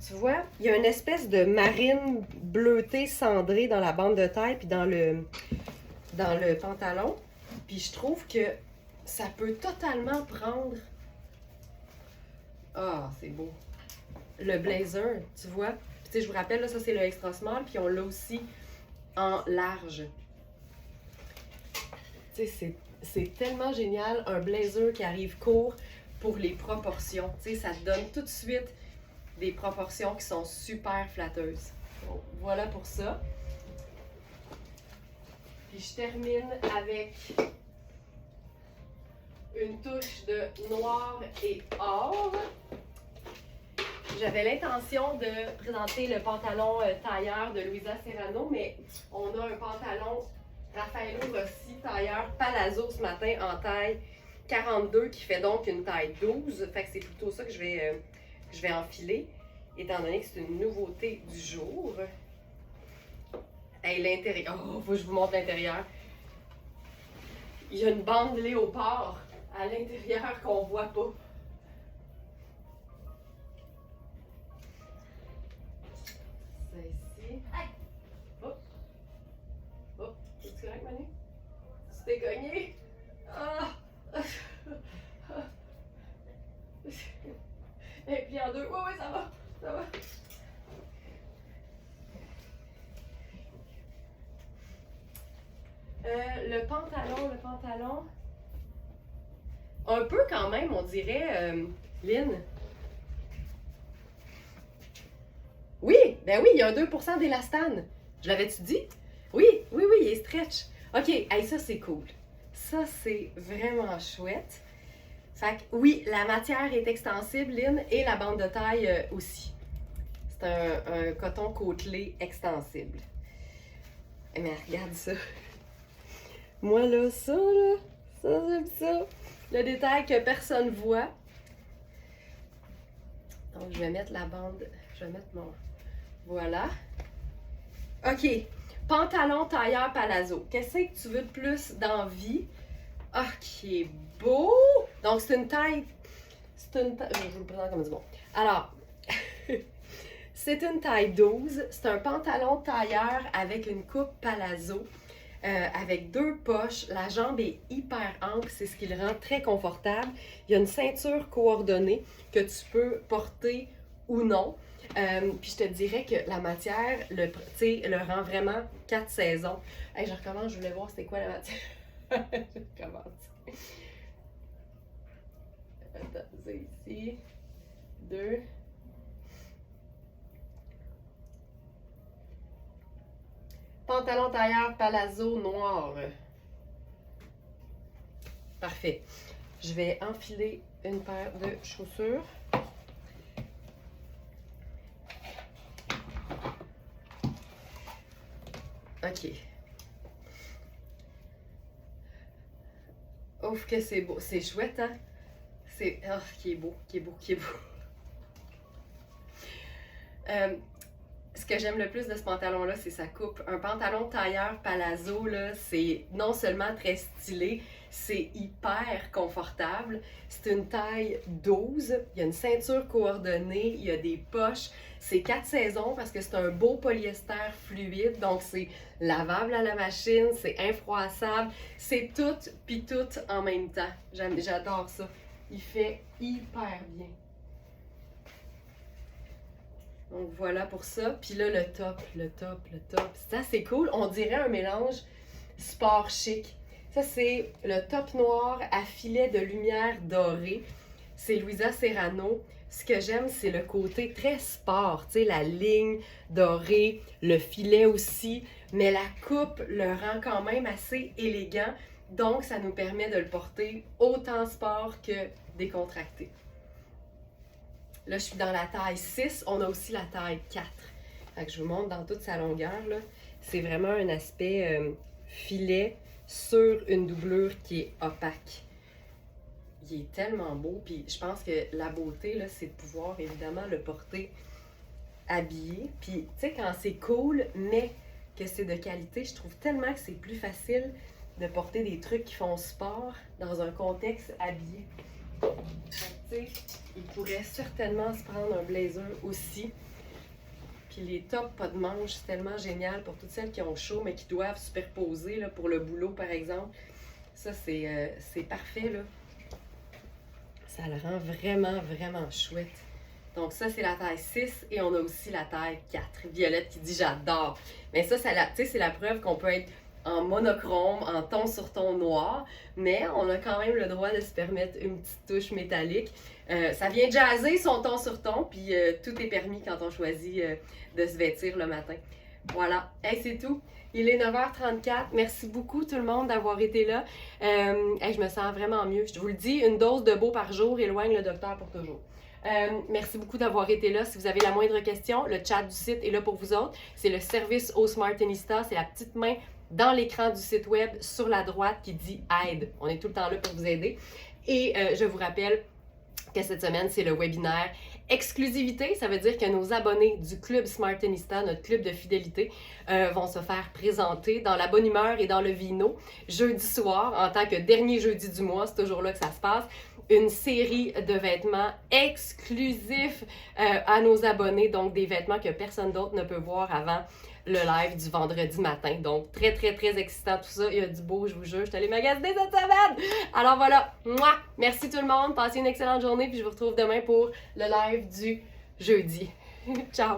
Tu vois, il y a une espèce de marine bleutée cendrée dans la bande de taille puis dans le pantalon. Puis je trouve que ça peut totalement prendre... Ah, c'est beau. Le blazer, tu vois. Puis, tu sais, je vous rappelle, là, ça c'est le extra small, puis on l'a aussi en large. Tu sais, c'est tellement génial, un blazer qui arrive court pour les proportions. Tu sais, ça te donne tout de suite des proportions qui sont super flatteuses. Bon, voilà pour ça. Puis je termine avec une touche de noir et or. J'avais l'intention de présenter le pantalon tailleur de Louisa Serrano, mais on a un pantalon Raffaello Rossi tailleur palazzo ce matin en taille 42 qui fait donc une taille 12. Fait que c'est plutôt ça que je vais enfiler, étant donné que c'est une nouveauté du jour. Hey, l'intérieur. Oh, faut que je vous montre l'intérieur. Il y a une bande léopard à l'intérieur qu'on voit pas. C'est ici. Oh! Oh! Es-tu correct, Manu? Tu t'es cogné? Ah! Et puis en deux. Oui, oui, ça va. Ça va. Le pantalon. Un peu quand même, on dirait, Lynn. Oui, ben oui, il y a un 2% d'élastane. Je l'avais-tu dit? Oui, il est stretch. OK, hey, ça c'est cool. Ça c'est vraiment chouette. Fait que oui, la matière est extensible, Lynn, et la bande de taille aussi. C'est un coton côtelé extensible. Mais regarde ça. Moi là, ça j'aime ça. Le détail que personne voit. Donc je vais mettre la bande, je vais mettre mon... Voilà. OK. Pantalon tailleur palazzo. Qu'est-ce que tu veux de plus dans vie? Ah, qui est beau! Donc, c'est une taille... Je vous le présente comme du bon. Alors, c'est une taille 12. C'est un pantalon tailleur avec une coupe palazzo, avec 2 poches. La jambe est hyper ample, c'est ce qui le rend très confortable. Il y a une ceinture coordonnée que tu peux porter ou non. Puis je te dirais que la matière le rend vraiment 4 saisons. Hey, je recommence, je voulais voir c'était quoi la matière. Je recommence. Attends, c'est ici. 2. Pantalon tailleur palazzo noir. Parfait. Je vais enfiler une paire de chaussures. OK. Ouf, que c'est beau. C'est chouette, hein? C'est... Oh, qui est beau. Ce que j'aime le plus de ce pantalon-là, c'est sa coupe. Un pantalon tailleur palazzo, là, c'est non seulement très stylé, C'est hyper confortable. C'est une taille 12. Il y a une ceinture coordonnée, il y a des poches. C'est 4 saisons parce que c'est un beau polyester fluide. Donc, c'est lavable à la machine, c'est infroissable. C'est tout puis tout en même temps. J'adore ça. Il fait hyper bien. Donc, voilà pour ça. Puis là, le top. Ça, c'est cool. On dirait un mélange sport chic. Ça, c'est le top noir à filet de lumière dorée. C'est Louisa Serrano. Ce que j'aime, c'est le côté très sport, tu sais, la ligne dorée, le filet aussi, mais la coupe le rend quand même assez élégant, donc ça nous permet de le porter autant sport que décontracté. Là, je suis dans la taille 6, on a aussi la taille 4. Fait que je vous montre dans toute sa longueur, là. C'est vraiment un aspect filet sur une doublure qui est opaque. Il est tellement beau, puis je pense que la beauté, là, c'est de pouvoir évidemment le porter habillé. Puis, tu sais, quand c'est cool, mais que c'est de qualité, je trouve tellement que c'est plus facile de porter des trucs qui font sport dans un contexte habillé. Donc, tu sais, il pourrait certainement se prendre un blazer aussi. Puis les tops pas de manches, c'est tellement génial pour toutes celles qui ont chaud, mais qui doivent superposer là, pour le boulot, par exemple. Ça, c'est parfait, là. Ça le rend vraiment, vraiment chouette. Donc ça, c'est la taille 6 et on a aussi la taille 4. Violette qui dit « j'adore ». Mais ça, c'est la preuve qu'on peut être en monochrome, en ton sur ton noir, mais on a quand même le droit de se permettre une petite touche métallique. Ça vient jazzer son ton sur ton, puis tout est permis quand on choisit de se vêtir le matin. Voilà, hey, c'est tout. Il est 9h34. Merci beaucoup tout le monde d'avoir été là. Je me sens vraiment mieux. Je vous le dis, une dose de beau par jour éloigne le docteur pour toujours. Merci beaucoup d'avoir été là. Si vous avez la moindre question, le chat du site est là pour vous autres. C'est le service au Smartnista. C'est la petite main dans l'écran du site web sur la droite qui dit « Aide ». On est tout le temps là pour vous aider. Et je vous rappelle que cette semaine, c'est le webinaire exclusivité. Ça veut dire que nos abonnés du Club Smartnista, notre club de fidélité, vont se faire présenter dans la bonne humeur et dans le vino jeudi soir, en tant que dernier jeudi du mois, c'est toujours là que ça se passe, une série de vêtements exclusifs à nos abonnés, donc des vêtements que personne d'autre ne peut voir avant le live du vendredi matin. Donc, très, très, très excitant tout ça. Il y a du beau, je vous jure. Je suis allée magasiner cette semaine. Alors voilà. Mouah! Merci tout le monde. Passez une excellente journée. Puis je vous retrouve demain pour le live du jeudi. Ciao!